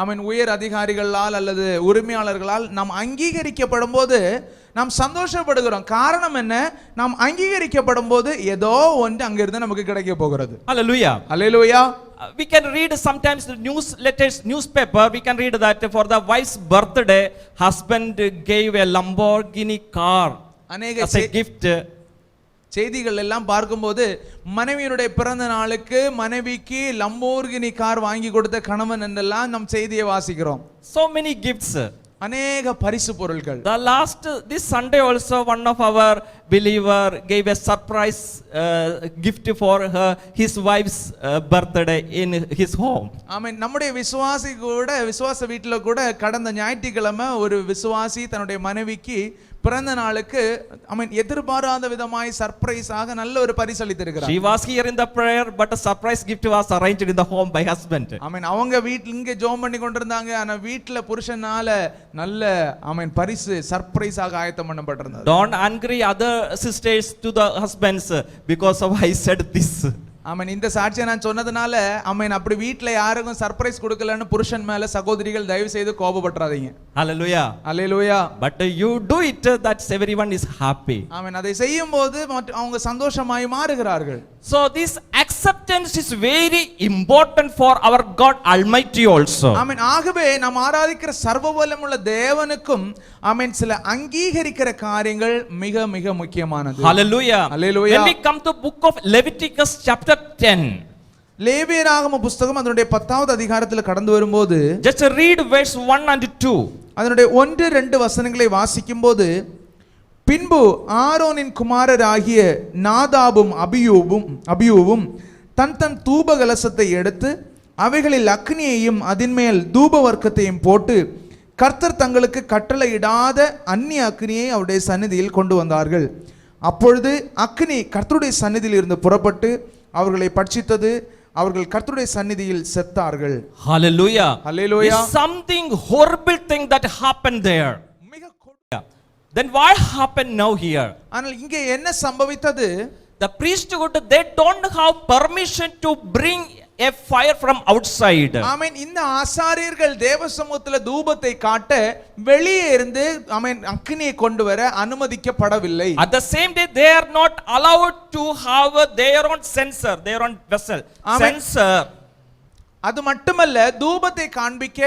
ஆமென் உயர் அதிகாரிகளால் அல்லது உரிமையாளர்களால் நாம் அங்கீகரிக்கப்படும் போது நாம் சந்தோஷப்படுகிறோம். காரணம் என்ன? நாம் அங்கீகரிக்கப்படும் போது ஏதோ ஒன்று அங்கிருந்து நமக்கு கிடைக்க போகிறது. Hallelujah. Hallelujah. We can read sometimes the newspaper, we can read that for the wife's birthday, husband gave a Lamborghini car as a gift. செய்திகள் எல்லாம் பார்க்கும்போது மனைவியுடைய பிறந்த நாளுக்கு மனைவிக்கு லம்போர்கினி கார் வாங்கி கொடுத்த கணவன் என்றெல்லாம் நம் செய்தியை வாசிக்கிறோம். So many gifts. அநேக பரிசு பொருட்கள். This Sunday also one of our believer gave a surprise gift for his wife's birthday in his home. ஆமென். நம்முடைய விசுவாச வீட்டில கூட கடந்த ஞாயிற்றுக்கிழமை ஒரு விசுவாசி தன்னுடைய மனைவிக்கு பிறந்த நாளுக்கு ஆமென் எதிர்பாராத விதமாய் சர்ப்ரைஸ் ஆக நல்ல ஒரு பரிசு அளித்திருக்கிறார். She was here in the prayer but a surprise gift was arranged in the home by husband. ஆமென். அவங்க வீட்ல இங்க ஜெபம் பண்ணி கொண்டிருந்தாங்க. ஆனா வீட்ல புருஷனால நல்ல ஆமென் பரிசு சர்ப்ரைஸ் ஆக ஆயத்தம் பண்ணப்பட்டிருந்தது. Don't angry other sisters to the husbands because of I said this. ஆமென். இந்த சாட்சியை நான் சொன்னதுனால ஆமென் அப்படி வீட்ல யாருக்கும் சர்ப்ரைஸ் கொடுக்கலன்னு புருஷன் மேல சகோதரிகள் தயவு செய்து கோபப்படாதீங்க. Hallelujah. Hallelujah. But you do it that everyone is happy. ஆமென். அதை செய்யும்போது அவங்க சந்தோஷமாய் மாறுகிறார்கள். So this acceptance is very important for our God Almighty also. ஆமென். ஆகவே நாம் ஆராதிக்கிற சர்வவல்லமையுள்ள தேவனுக்கும் ஆமென் சில அங்கீகரிக்கிற காரியங்கள் மிக மிக முக்கியமானது. Hallelujah. Hallelujah. When we come to book of Leviticus chapter 10, லேவியராகம புத்தகம் அதனுடைய 10வது அதிகாரத்தில் கடந்து வரும்போது just read verse 1 and 2. அதனுடைய 1-2 வசனங்களை வாசிக்கும்போது, பின்பு ஆரோனின் குமாரராகிய நாதாபும் அபியூவும் தன் தன் தூப கலசத்தை எடுத்து அவைகளில் அக்னியையும் அதின்மேல் தூப வர்க்கத்தையும் போட்டு கர்த்தர் தங்களுக்கு கட்டளையிடாத அந்நிய அக்னியை அவருடைய சந்நிதியில் கொண்டு வந்தார்கள். அப்பொழுது அக்னி கர்த்தருடைய சந்நிதியில் இருந்து புறப்பட்டு அவர்களை பட்சித்தது. அவர்கள் கர்த்தருடைய சந்நிதியில் செத்தார்கள். Hallelujah. Hallelujah. It's something horrible thing that happened there. Then what happened now here? ஆனால் இங்கே என்ன சம்பவித்தது? The priesthood, they don't have permission to bring a fire from outside. ஆமென். இந்த ஆசாரியர்கள் தேவ சமூகத்தில் தூபத்தை காட்ட வெளியே இருந்து ஆமென் அக்னியை கொண்டு வர அனுமதிக்கப்படவில்லை. At the same day they are not allowed to have their own censer, their own vessel. Censer. அது மட்டுமல்ல, தூபத்தை காண்பிக்க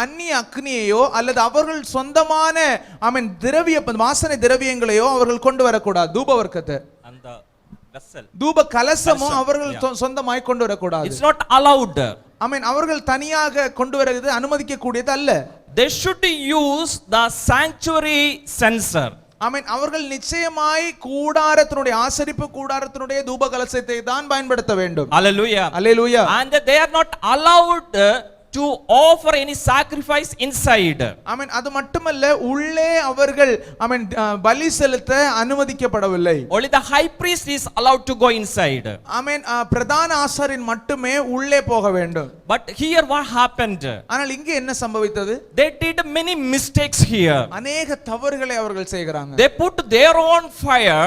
அந்நிய அக்னியையோ அல்லது அவர்கள் சொந்தமான ஆமென் வாசனை திரவியங்களையோ அவர்கள் கொண்டு வரக்கூடாது. தூப வர்க்கத்தை அந்த vessel, தூப கலசமும் அவர்கள் சொந்தமாய் கொண்டு வரக்கூடாது. It's not allowed. ஆமென். அவர்கள் தனியாக கொண்டு வருவது அனுமதிக்க கூடியது அல்ல. They should use the sanctuary censer. ஆமென். அவர்கள் நிச்சயமாய் கூடாரத்தினுடைய ஆசரிப்பு கூடாரத்தினுடைய தூப கலசத்தை தான் பயன்படுத்த வேண்டும். Hallelujah. Hallelujah. And they are not allowed to offer any sacrifice inside. ஆமென். அது மட்டுமல்ல, உள்ளே அவர்கள் ஆமென் பலி செலுத்த அனுமதிக்கப்படவில்லை. Only the high priest is allowed to go inside. ஆமென். பிரதான ஆசாரியன் மட்டுமே உள்ளே போக வேண்டும். But here what happened? ஆனால் இங்கே என்ன சம்பவித்தது? They did many mistakes here. அநேக தவறுகளை அவர்கள் செய்கிறாங்க. They put their own fire.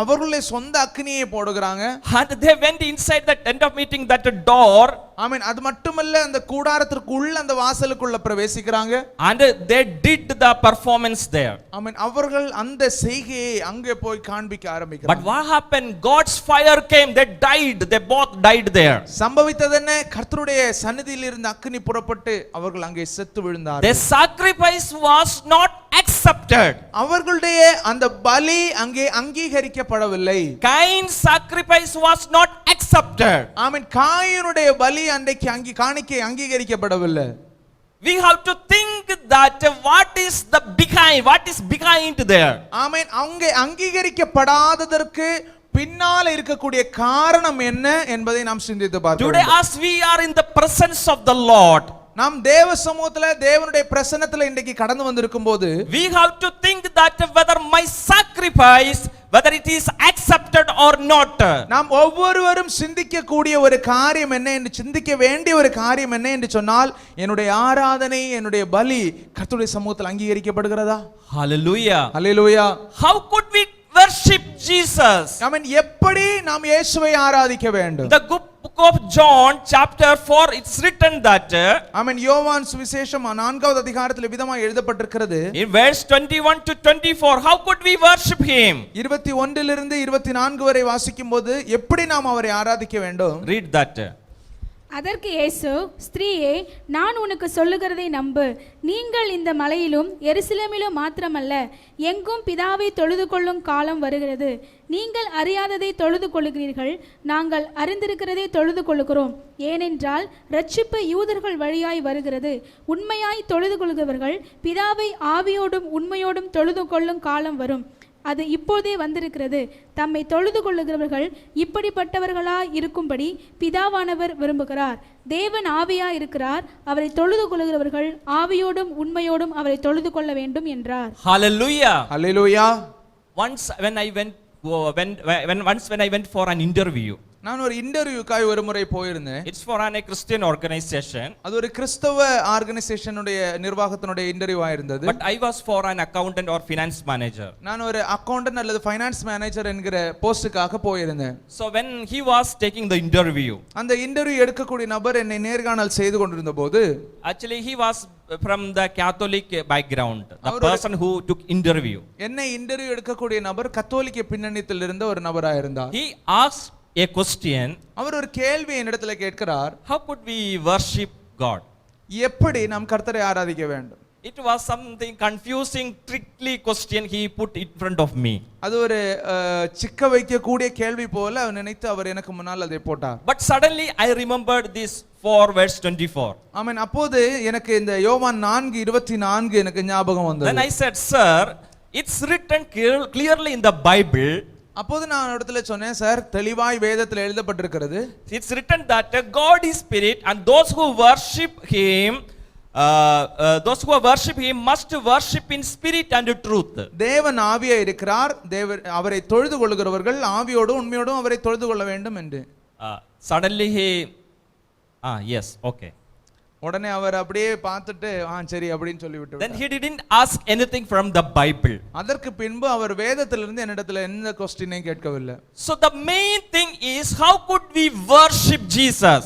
அவர்களுடைய சொந்த அக்னியை போடுகிறாங்க. And they went inside the tent of meeting, that door. ஆமென். அது மட்டுமல்ல, அந்த கூடாரத்திற்குள்ள அந்த வாசலுக்குள்ள பிரவேசிக்கிறாங்க. And they did the performance there. ஆமென். அவர்கள் அந்த செய்கையை அங்கே போய் காண்பிக்க ஆரம்பிக்கிறாங்க. But what happened? God's fire came. They died. They both died there. சம்பவித்தது என்ன? கர்த்தருடைய சந்நிதியில் இருந்த அக்னி புறப்பட்டு அவர்கள் அங்கே செத்து விழுந்தார்கள். Their sacrifice was not accepted. அவர்களுடைய அந்த பலி அங்கே அங்கீகரிக்கப்படவில்லை. Cain's sacrifice was not accepted. ஆமென். காயினுடைய பலி அன்றைக்கு காணிக்கை அங்கீகரிக்கப்படவில்லை. We have to think that what is behind there. ஆமென். அங்கே அங்கீகரிக்கப்படாததற்கு பின்னால இருக்கக்கூடிய காரணம் என்ன என்பதை நாம் சிந்தித்து பார்க்கிறோம். Today as we are in the presence of the Lord, நாம் தேவ சமூகத்துல தேவனுடைய பிரசன்னத்துல இன்றைக்கு கடந்து வந்திருக்கும் போது we have to think that whether my sacrifice, whether it is accepted or not. நாம் ஒவ்வொருவரும் சிந்திக்க கூடிய ஒரு காரியம் என்ன என்று சிந்திக்க வேண்டிய ஒரு காரியம் என்ன என்று சொன்னால் என்னுடைய ஆராதனை என்னுடைய பலி கர்த்தருடைய சமூகத்தில் அங்கீகரிக்கப்படுகிறதா? Hallelujah. Hallelujah. How could we worship Jesus? எப்படி நாம் இயேசுவை ஆராதிக்க வேண்டும்? The book of John chapter 4, it's written that யோவான் சுவிசேஷம் 4வது அதிகாரத்தில் விதமாக எழுதப்பட்டிருக்கிறது. in verse 21 to 24, how could we worship him? 21 லிருந்து 24 வரை வாசிக்கும்போது எப்படி நாம் அவரை ஆராதிக்க வேண்டும்? Read that. அதற்கு இயேசு, ஸ்திரீயே, நான் உனக்கு சொல்லுகிறதை நம்பு. நீங்கள் இந்த மலையிலும் எருசலேமிலும் மாத்திரமல்ல, எங்கும் பிதாவை தொழுது கொள்ளும் காலம் வருகிறது. நீங்கள் அறியாததை தொழுது கொள்ளுகிறீர்கள், நாங்கள் அறிந்திருக்கிறதை தொழுது கொள்ளுகிறோம். ஏனென்றால் இரட்சிப்பு யூதர்கள் வழியாய் வருகிறது. உண்மையாய் தொழுது கொள்கிறவர்கள் பிதாவை ஆவியோடும் உண்மையோடும் தொழுது கொள்ளும் காலம் வரும். அது இப்போதே வந்திருக்கிறது. தம்மை தொழுது கொள்ளுகிறவர்கள் இப்படிப்பட்டவர்களாய் இருக்கும்படி பிதாவானவர் விரும்புகிறார். தேவன் ஆவியா இருக்கிறார். அவரை தொழுது கொள்ளுகிறவர்கள் ஆவியோடும் உண்மையோடும் அவரை தொழுது கொள்ள வேண்டும் என்றார். Hallelujah. Hallelujah. Once when I went for an interview, நான் ஒரு இன்டர்வியூக்காய் ஒரு முறை போயிருந்தேன். it's for a Christian organization. அது ஒரு கிறிஸ்தவ ஆர்கனைசேஷனுடைய நிர்வாகத்தினுடைய interview ஆயிருந்தது. But I was for an accountant or finance manager. நான் ஒரு அக்கவுண்டன்ட் அல்லது ஃபைனான்ஸ் மேனேஜர் என்கிற போஸ்டுக்காக போயிருந்தேன். So when he was taking the interview, அந்த இன்டர்வியூ எடுக்கக்கூடிய நபர் என்னை நேர்காணல் செய்து கொண்டிருந்த போது, actually he was from the Catholic background, the person who took interview. என்னை இன்டர்வியூ எடுக்கக்கூடிய நபர் கத்தோலிக்க பின்னணியில் இருந்த ஒரு நபராக இருந்தார். He asked a question. அவர் ஒரு கேள்வி என்னிடத்துல கேட்கிறார். How could we worship God? எப்படி நாம் கர்த்தரை ஆராதிக்க வேண்டும்? It was something confusing, tricky question he put in front of me. அது ஒரு சிக்க வைக்க கூடிய கேள்வி போல நினைத்து அவர் எனக்கு முன்னால் அதை போட்டார். But suddenly I remembered this 4 verse 24. ஆமென். அப்போது எனக்கு இந்த யோவான் 4:24 எனக்கு ஞாபகம் வந்தது. Then I said, sir, it's written clearly in the Bible. அப்போது நான் இடத்துல சொன்னேன், சார் தெளிவாய் வேதத்தில் எழுதப்பட்டிருக்கிறது. It's written that God is spirit and those who worship him must worship in spirit and truth. தேவன் ஆவியா இருக்கிறார். அவரை தொழுது கொள்கிறவர்கள் ஆவியோடும் உண்மையோடும் அவரை தொழுது கொள்ள வேண்டும் என்று. Suddenly he yes, okay. உடனே அவர் அப்படியே பார்த்துட்டு சரி அப்படின்னு சொல்லி விட்டு. Then he didn't ask anything from the Bible. அதற்கு பின்பு அவர் வேதத்திலிருந்து என்னிடத்துல எந்த क्वेश्चनையும் கேட்கவில்லை. So the main thing is, how could we worship Jesus?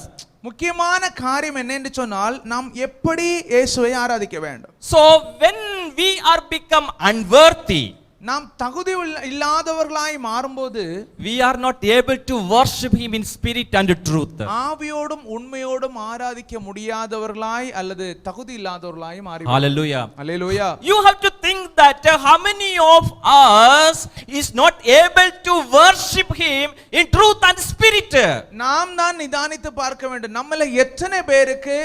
முக்கியமான காரியம் என்ன என்று சொன்னால் நாம் எப்படி இயேசுவை ஆராதிக்க வேண்டும். So when we are become unworthy, நாம் தகுதி இல்லாதவர்களாய் மாறும்போது we are not able to worship him in spirit and truth. ஆவியோடும் உண்மையோடும் ஆராதிக்க முடியாதவர்களாய் அல்லது தகுதி இல்லாதவர்களாய் மாறி. Hallelujah. Hallelujah. You have to think that how many of us is not able to worship him in truth and spirit. நாம் தான் நிதானித்து பார்க்க வேண்டும். நம்மள எத்தனை பேருக்கு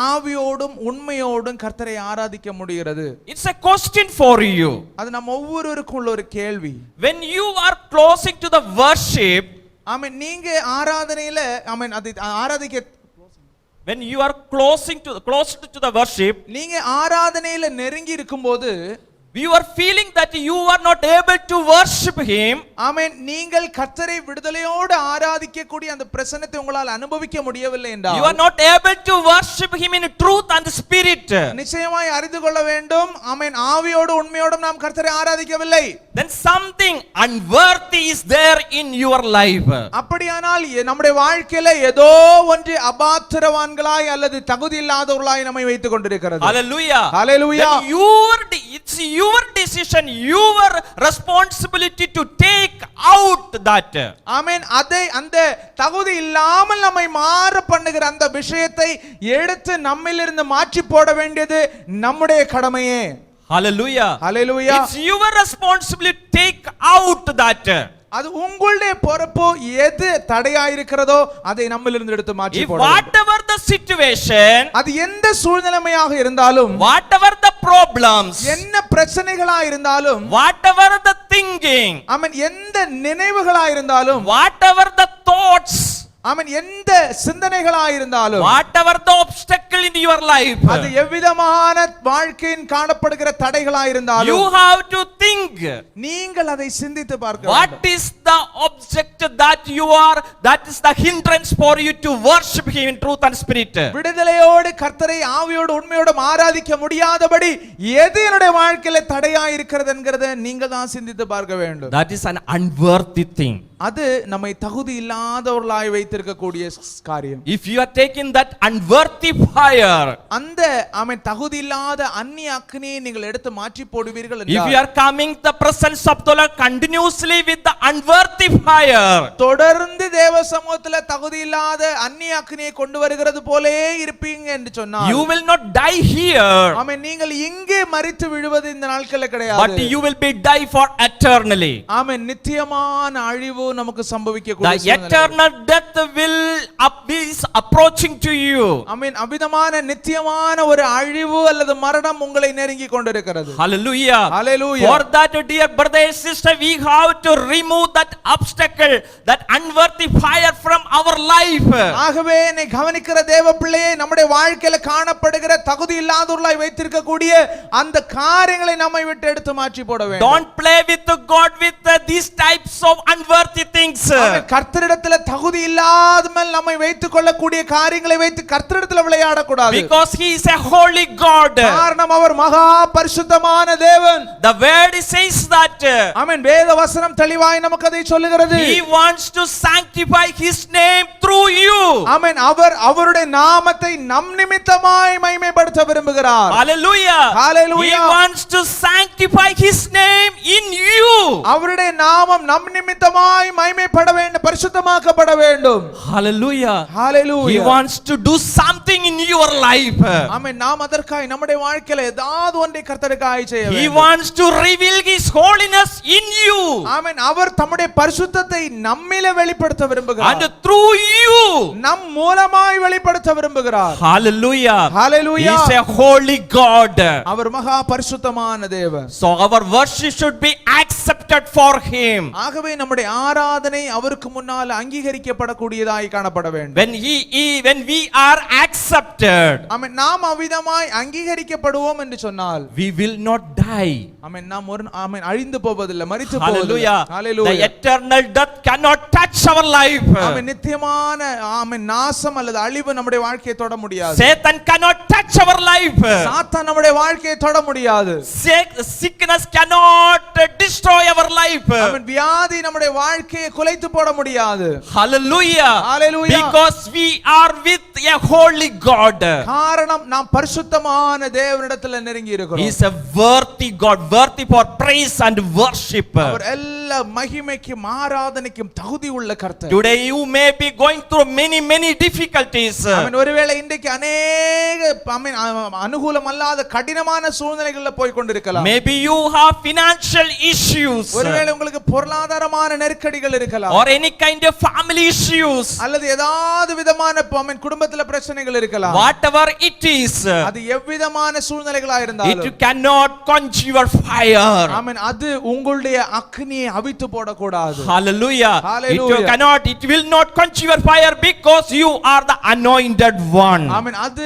ஆவியோடும் உண்மையோடும் கர்த்தரை ஆராதிக்க முடிகிறது? It's a question for you. அது நம்ம ஒவ்வொருவருக்கும் உள்ள ஒரு கேள்வி. When you are closing to the worship, நீங்க ஆராதனையில அது ஆராதிக்க when you are close to the worship, நீங்க ஆராதனையில நெருங்கி இருக்கும்போது you are feeling that you are not able to worship him. நீங்கள் கர்த்தரை விடுதலையோடு ஆராதிக்க கூடிய அந்த பிரசன்னத்தை உங்களால் அனுபவிக்க முடியவில்லை என்றால், you are not able to worship him in truth and spirit. நிச்சயமாய் அறிந்து கொள்ள வேண்டும். ஆவியோடு உண்மையோடு நாம் கர்த்தரை ஆராதிக்கவில்லை. Then something unworthy is there in your life. அப்படியானால் நம்முடைய வாழ்க்கையில ஏதோ ஒன்று அபாத்திரவான்களாய் அல்லது தகுதி இல்லாதவர்களாய் நம்மை வைத்துக் கொண்டிருக்கிறது. Hallelujah. Hallelujah. It's your decision, your responsibility to take out that. அதை அந்த தகுதி இல்லாமல் நம்மை மாற பண்ணுகிற அந்த விஷயத்தை எடுத்து நம்மிலிருந்து மாற்றி போட வேண்டியது நம்முடைய கடமையே. Hallelujah. Hallelujah. It's your responsibility to take out that. அது உங்களுடைய பொறுப்பு. எது தடையா இருக்கிறதோ அதை நம்மிலிருந்து எடுத்து மாற்றி போட வேண்டும். Whatever the situation, அது எந்த சூழ்நிலையாக இருந்தாலும், whatever the problems, என்ன பிரச்சனைகளா இருந்தாலும், whatever the thinking, எந்த நினைவுகளா இருந்தாலும், whatever the thoughts, ஆமென், எந்த சிந்தனைகளாயிருந்தாலும், whatever the obstacle in your life, அது எவ்விதமான வாழ்க்கையின் காணப்படுகிற தடைகளாயிருந்தாலும், you have to think, நீங்கள் அதை சிந்தித்து பார்க்க what வேண்டும். is the object that is the hindrance for you to worship him in truth and spirit. விடுதலையோடு கர்த்தரை ஆவியோடு உண்மையோடு ஆராதிக்க முடியாதபடி எது என்னுடைய வாழ்க்கையில தடையா இருக்கிறது என்கிறத நீங்க தான் சிந்தித்து பார்க்க வேண்டும். That is an unworthy thing. அது நம்மை தகுதி இல்லாதவர்களாய் வைத்திருக்கக்கூடிய காரியம். If you are taking that unworthy fire, அந்த அவன் தகுதி இல்லாத அந்நிய அக்னியை நீங்கள் எடுத்து மாற்றி போடுவீர்கள் if you என்றால், are coming the presence of the Lord continuously with the unworthy fire, தொடர்ந்து தேவ சமூகத்துல தகுதி இல்லாத அந்நிய அக்னியை கொண்டு வருகிறது போலே இருப்பீங்க என்று சொன்னார், you will not die here, ஆமென், நீங்கள் இங்கே மரித்து விழுவது இந்த நாட்கள்ல but கிடையாது. you will be die for eternally. ஆமென், நித்தியமான அழிவு நமக்கு சம்பவிக்க The கூடிய eternal death will be approaching to you. ஆமென், அபிதமான நித்தியமான ஒரு அழிவு அல்லது மரணம் உங்களை நெருங்கி கொண்டிருக்கிறது. Hallelujah. Hallelujah. For that, dear brother and sister, we have to remove that obstacle, that unworthy fire from our life. ஆகவே என்னை கவனிக்கிற தேவ பிள்ளையே, நம்முடைய வாழ்க்கையில காணப்படுகிற தகுதி இல்லாதவர்களாய் வைத்திருக்கக்கூடிய அந்த காரியங்களை நம்மை விட்டு எடுத்து மாற்றி போட வேண்டும். Don't play with God with these types of unworthy things. ஆமென், கர்த்தரிடத்துல தகுதி இல்லாமல் நம்மை வைத்துக் கொள்ளக்கூடிய காரியங்களை வைத்து கர்த்தரிடத்துல விளையாட கூடாது. Because he is a holy God. காரணம் அவர் மகா பரிசுத்தமான தேவன். The word says that ஆமென், வேத வசனம் தெளிவாய் நமக்கு அதை சொல்லுகிறது. he wants to sanctify his name through you. ஆமென், அவர் அவருடைய நாமத்தை நம் நிமித்தமாய் மகிமைப்படுத்த விரும்புகிறார். Hallelujah. Hallelujah. He wants to sanctify his name in you. அவருடைய நாமம் நம் நிமித்தமாய் மகிமைப்பட வேண்டும், பரிசுத்தமாக்கப்பட வேண்டும். Hallelujah. Hallelujah. He wants to do something in your life. ஆமென், நாம் அதற்காய் நம்முடைய வாழ்க்கையில ஏதாவது ஒன்றை கர்த்தருக்காய் செய்ய He வேண்டும். wants to reveal his holiness in you. ஆமென், அவர் தம்முடைய பரிசுத்தத்தை நம்மிலே வெளிப்படுத்த விரும்புகிறார். And through you. நம் மூலமாய் வெளிப்படுத்த விரும்புகிறார். Hallelujah. Hallelujah. He is a holy God. அவர் மகா பரிசுத்தமான தேவன். So our worship should be accepted for him. ஆகவே நம்முடைய ஆராதனை அவருக்கு முன்னால் அங்கீகரிக்கப்படக்கூடியதாய் காணப்பட வேண்டும். When we are accepted, ஆமென், நாம் அவ்விதமாய் அங்கீகரிக்கப்படுவோம் என்று சொன்னால், we will not die. ஆமென், நாம் ஆமென் அழிந்து போவதில்லை, மரித்து Hallelujah. போவதில்லை. Hallelujah. The eternal death cannot touch our life. ஆமென், நித்தியமான ஆமென் நாசம் அல்லது அழிவு நம்முடைய வாழ்க்கையை தொட முடியாது. Satan cannot touch our life. சாத்தான் நம்முடைய வாழ்க்கையை தொட முடியாது. Sickness cannot destroy our life. ஆமென், வியாதி நம்முடைய வாழ்க்கையை குலைத்து போட முடியாது. Hallelujah. Hallelujah. Because we are with a holy God. காரணம் நாம் பரிசுத்தமான தேவனிடத்தில் நெருங்கி He இருக்கிறோம். is a worthy God, worthy for praise and worship. அவர் எல்லா மகிமைக்கும் ஆராதனைக்கும் தகுதி உள்ள கர்த்தர். Today you may be going through many difficulties. ஆமென், ஒருவேளை இன்றைக்கு அநேக ஆமென் அனுகூலம் அல்லாத கடினமான சூழ்நிலைகளில் போய் கொண்டிருக்கலாம். Maybe you have financial issues ஒருவேளை உங்களுக்கு பொருளாதாரமான நெருக்கடிகள் இருக்கலாம், or any kind of family issues. அல்லது ஏதாவது விதமான ஆமென் குடும்பத்துல பிரச்சனைகள் இருக்கலாம். Whatever it is, அது எவ்விதமான சூழ்நிலைகளா இருந்தாலும் it cannot quench your fire. ஆமென், அது உங்களுடைய அக்னியை அவித்து போடக்கூடாது. Hallelujah. Hallelujah. It will not quench your fire because you are the anointed one. ஆமென், அது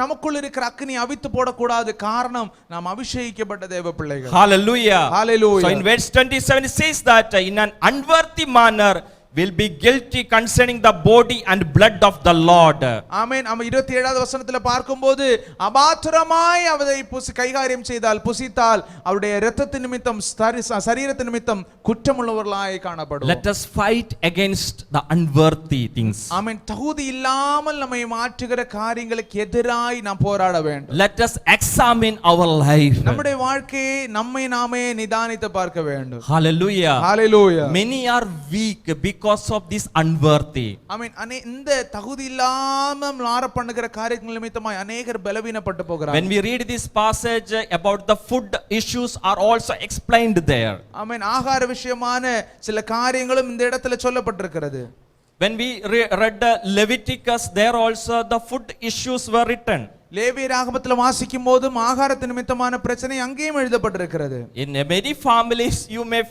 நமக்குள் இருக்கிற அக்னியை அவித்து போடக்கூடாது. காரணம் நாம் அபிஷேகிக்கப்பட்ட தேவ பிள்ளைகள். Hallelujah. Hallelujah. So in verse 27 it says that in an unworthy manner will be guilty concerning the body and blood of the Lord. ஆமென், நம்ம 27வது வசனத்துல பார்க்கும்போது அபாத்திரமாய் அவரை கைகாரியம் செய்தால், புசித்தால் அவருடைய இரத்தத்தின் நிமித்தம் சரீரத்தின் நிமித்தம் குற்றமுள்ளவர்களாய் காணப்படுவோம். Let us fight against the unworthy things. ஆமென், தகுதி இல்லாமல் நம்மை மாற்றுகிற காரியங்களுக்கு எதிராய் நாம் போராட வேண்டும். Let us examine our life. நம்முடைய வாழ்க்கையை நம்மை நாமே நிதானித்து பார்க்க வேண்டும். Hallelujah. Hallelujah. Many are weak because of this unworthy. ஆமென், இந்த தகுதி இல்லாமல் மாற பண்ணுகிற காரியங்கள் நிமித்தமாய் அநேகர் பலவீனப்பட்டு போகிறார்கள். When we read this passage about the food issues are also explained there. ஆமென், ஆகார விஷயமான சில காரியங்களும் இந்த இடத்துல சொல்லப்பட்டிருக்கிறது. When we read Leviticus, there also the food issues were written. லேவியராகமத்துல வாசிக்கும் போதும் ஆகாரத்து நிமித்தமான பிரச்சனை அங்கேயும் எழுதப்பட்டிருக்கிறது. In many families you may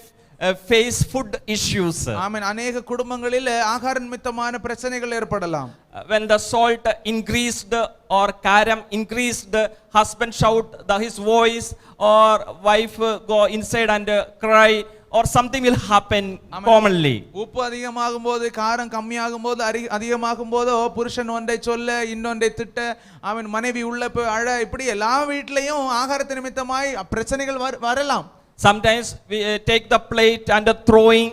face food issues. ஆமென். அநேக குடும்பங்களில் ஆகார நிமித்தமான பிரச்சனைகள் ஏற்படலாம். When the salt increased or karam increased, husband shout his voice, or wife go inside and cry, or something will happen commonly. உப்பு அதிகமாகும் போது, காரம் கம்மியாகும் போது, அதிகமாகும் போதோ புருஷன் ஒன்றை சொல்ல, இன்னொன்றை திட்ட, அவன் மனைவி உள்ள போய் அழ, இப்படி எல்லா வீட்லயும் ஆகாரத்து நிமித்தமாய் பிரச்சனைகள் வரலாம். Sometimes we take the plate and throwing.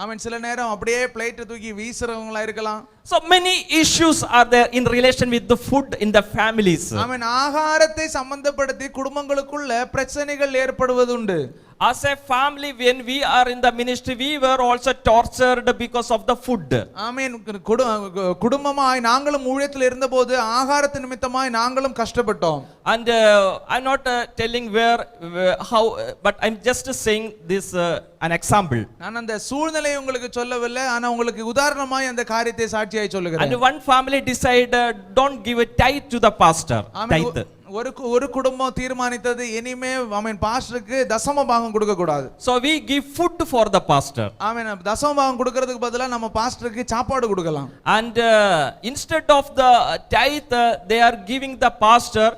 அவன் சில நேரம் அப்படியே பிளேட்டை தூக்கி வீசுறவங்களா இருக்கலாம். So many issues are there in relation with the food in the families. அவன் ஆகாரத்தை சம்பந்தப்படுத்தி குடும்பங்களுக்குள்ள பிரச்சனைகள் ஏற்படுவதுண்டு. As a family, when we are in the ministry, we were also tortured because of the food. ஆமென். குடும்பமாய் நாங்களும் ஊழியத்தில் இருந்தபோது ஆகாரத்து நிமித்தமாய் நாங்களும் கஷ்டப்பட்டோம். And I'm not telling how, but I'm just saying this an example. நான் அந்த சூழ்நிலையை உங்களுக்கு சொல்லவில்லை, ஆனா உங்களுக்கு உதாரணமாய் அந்த காரியத்தை சாட்சியாய் சொல்லுகிறேன். And one family decided, don't give a tithe to the pastor. Tithe. ஒரு குடும்பம் தீர்மானித்தது, இனிமே ஆமென் பாஸ்டருக்கு தசம பாகம் கொடுக்க கூடாது. So we give food for the pastor. ஆமென். தசம பாகம் கொடுக்கிறதுக்கு பதிலா நம்ம பாஸ்டருக்கு சாப்பாடு கொடுக்கலாம். And instead of the tithe, they are giving the pastor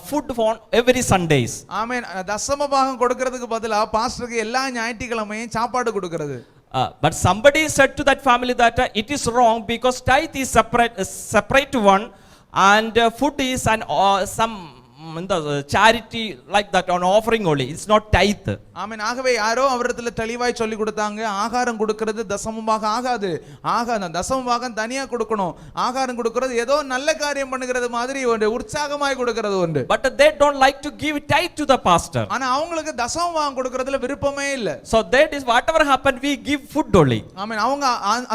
food for every Sundays. ஆமென். தசம பாகம் கொடுக்கிறதுக்கு பதிலா பாஸ்டருக்கு எல்லா ஞாயிற்றுக்கிழமையும் சாப்பாடு கொடுக்கிறது. But somebody said to that family that it is wrong because tithe is separate one, and food is an some charity like that, on offering only. It's not tithe. ஆமென். ஆகவே யாரோ அவரிடத்துல தெளிவாய் சொல்லி கொடுத்தாங்க, ஆகாரம் கொடுக்கிறது தசமமாக ஆகாது, தசமபாகம் தனியா கொடுக்கணும், ஆகாரம் கொடுக்கிறது ஏதோ நல்ல காரியம் பண்ணுகிறது மாதிரி ஒரு உற்சாகமாய் கொடுக்கிறது உண்டு. But they don't like to give tithe to the pastor. ஆனா அவங்களுக்கு தசமபாகம் கொடுக்கிறதுல விருப்பமே இல்ல. So that is whatever happened, we give food only. ஆமென். அவங்க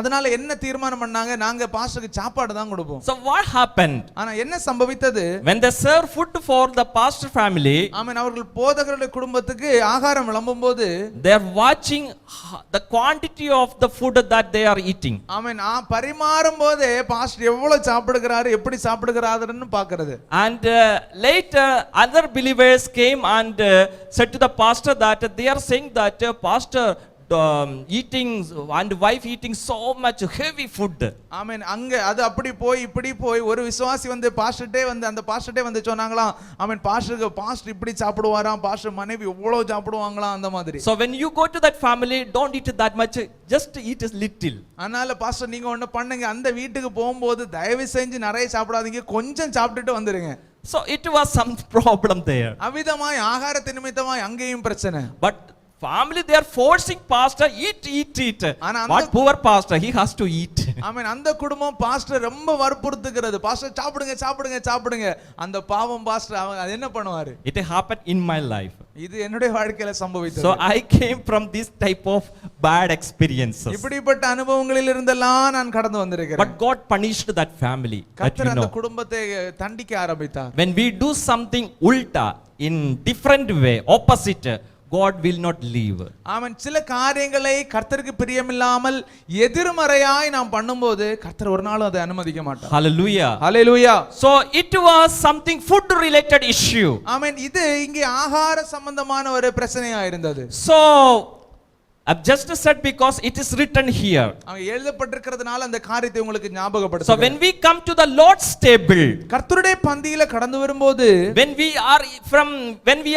அதனால என்ன தீர்மானம் பண்ணாங்க, நாங்க பாஸ்டருக்கு சாப்பாடு தான் கொடுப்போம். So what happened? ஆனா என்ன சம்பவித்தது, when they serve food for the pastor family, ஆமென், அவர்கள் போதகருடைய குடும்பத்துக்கு ஆகாரம் விளம்பும்போது they are watching the quantity of the food that they are eating. ஆமென். பரிமாறும் போதே பாஸ்டர் எவ்வளவு சாப்பிடுகிறாரு, எப்படி சாப்பிடுகிறாருன்னு பார்க்கிறது. And later other believers came and said to the pastor that they are saying that pastor eating and wife eating so much heavy food. ஆமென். அங்க அது அப்படி போய் இப்படி போய் ஒரு விசுவாசி வந்து பாஸ்டர்ட்டே வந்து அந்த பாஸ்டர்ட்டே வந்து சொன்னாங்களாம், ஆமென், பாஸ்டர் இப்படி சாப்பிடுவாராம், பாஸ்டர் மனைவி எவ்வளவு சாப்பிடுவாங்களாம் அந்த மாதிரி. So when you go to that family, don't eat that much, just eat a little. அதனால பாஸ்டர் நீங்க ஒண்ணு பண்ணுங்க, அந்த வீட்டுக்கு போகும்போது தயவு செஞ்சு நிறைய சாப்பிடாதீங்க, கொஞ்சம் சாப்பிட்டுட்டு வந்துருங்க. So it was some problem there. அவிதமாய் ஆகாரத்து நிமித்தமாய் அங்கேயும் பிரச்சனை. But family, they are forcing pastor eat. What poor pastor, he has to eat. ஆமென். அந்த குடும்பம் பாஸ்டர் ரொம்ப வற்புறுத்துகிறது, பாஸ்டர் சாப்பிடுங்க. அந்த பாவம் பாஸ்டர் அது என்ன பண்ணுவாரு? It happened in my life. இது என்னுடைய வாழ்க்கையில சம்பவித்தது. So I came from this type of bad experiences. இப்படிப்பட்ட அனுபவங்களில் இருந்தெல்லாம் நான் கடந்து வந்திருக்கிறேன். But God punished that family. கர்த்தர் அந்த குடும்பத்தை தண்டிக்க ஆரம்பித்தார். When we do something ulta, in different way, opposite, God will not leave. ஆமென். சில காரியங்களை கர்த்தருக்கு பிரியமில்லாமல் எதிர்மறையாய் நாம் பண்ணும்போது கர்த்தர் ஒரு நாளும் அதை அனுமதிக்க மாட்டார். Hallelujah. Hallelujah. So it was something food related issue. ஆமென். இது இங்கே ஆகார சம்பந்தமான ஒரு பிரச்சனையா இருந்தது. So I've just said because it is written here. அங்க எழுதப்பட்டிருக்கிறதுனால அந்த காரியத்தை உங்களுக்கு ஞாபகப்படுத்துகிறேன். So when we come to the Lord's table, கர்த்தருடைய பந்தியில கடந்து வரும்போது, when we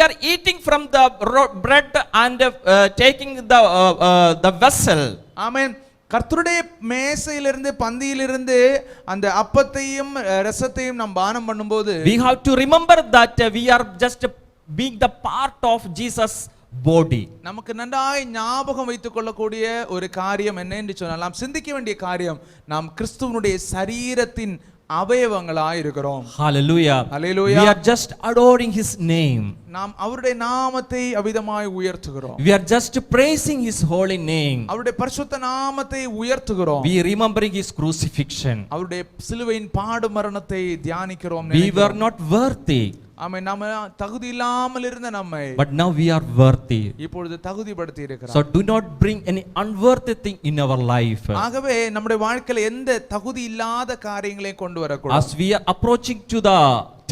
are eating from the bread and taking the vessel, ஆமென், கர்த்தருடைய மேசையிலிருந்து பந்தியிலிருந்து அந்த அப்பத்தையும் ரசத்தையும் நாம் பானம் பண்ணும்போது, we have to remember that we are just being the part of Jesus body. நமக்கு நன்றாய் ஞாபகம் வைத்துக் கொள்ளக்கூடிய ஒரு காரியம் என்ன என்று சொன்னால், நாம் சிந்திக்க வேண்டிய காரியம், நாம் கிறிஸ்துவனுடைய சரீரத்தின் அவயவங்களாய் இருக்கிறோம். Hallelujah. Hallelujah. We are just adoring his name. நாம் அவருடைய நாமத்தை அவிதமாய் உயர்த்துகிறோம். We are just praising his holy name. அவருடைய பரிசுத்த நாமத்தை உயர்த்துகிறோம். We remembering his crucifixion. அவருடைய சிலுவையின் பாடு மரணத்தை தியானிக்கிறோம். We were not worthy. ஆமென். நாம தகுதி இல்லாமல் இருந்த நம்மை but now we are worthy. இப்பொழுது தகுதிப்படுத்தி இருக்கிறார். So do not bring any unworthy thing in our life. ஆகவே நம்முடைய வாழ்க்கையில எந்த தகுதி இல்லாத காரியங்களையும் கொண்டு வரக்கூடாது. As we are approaching to the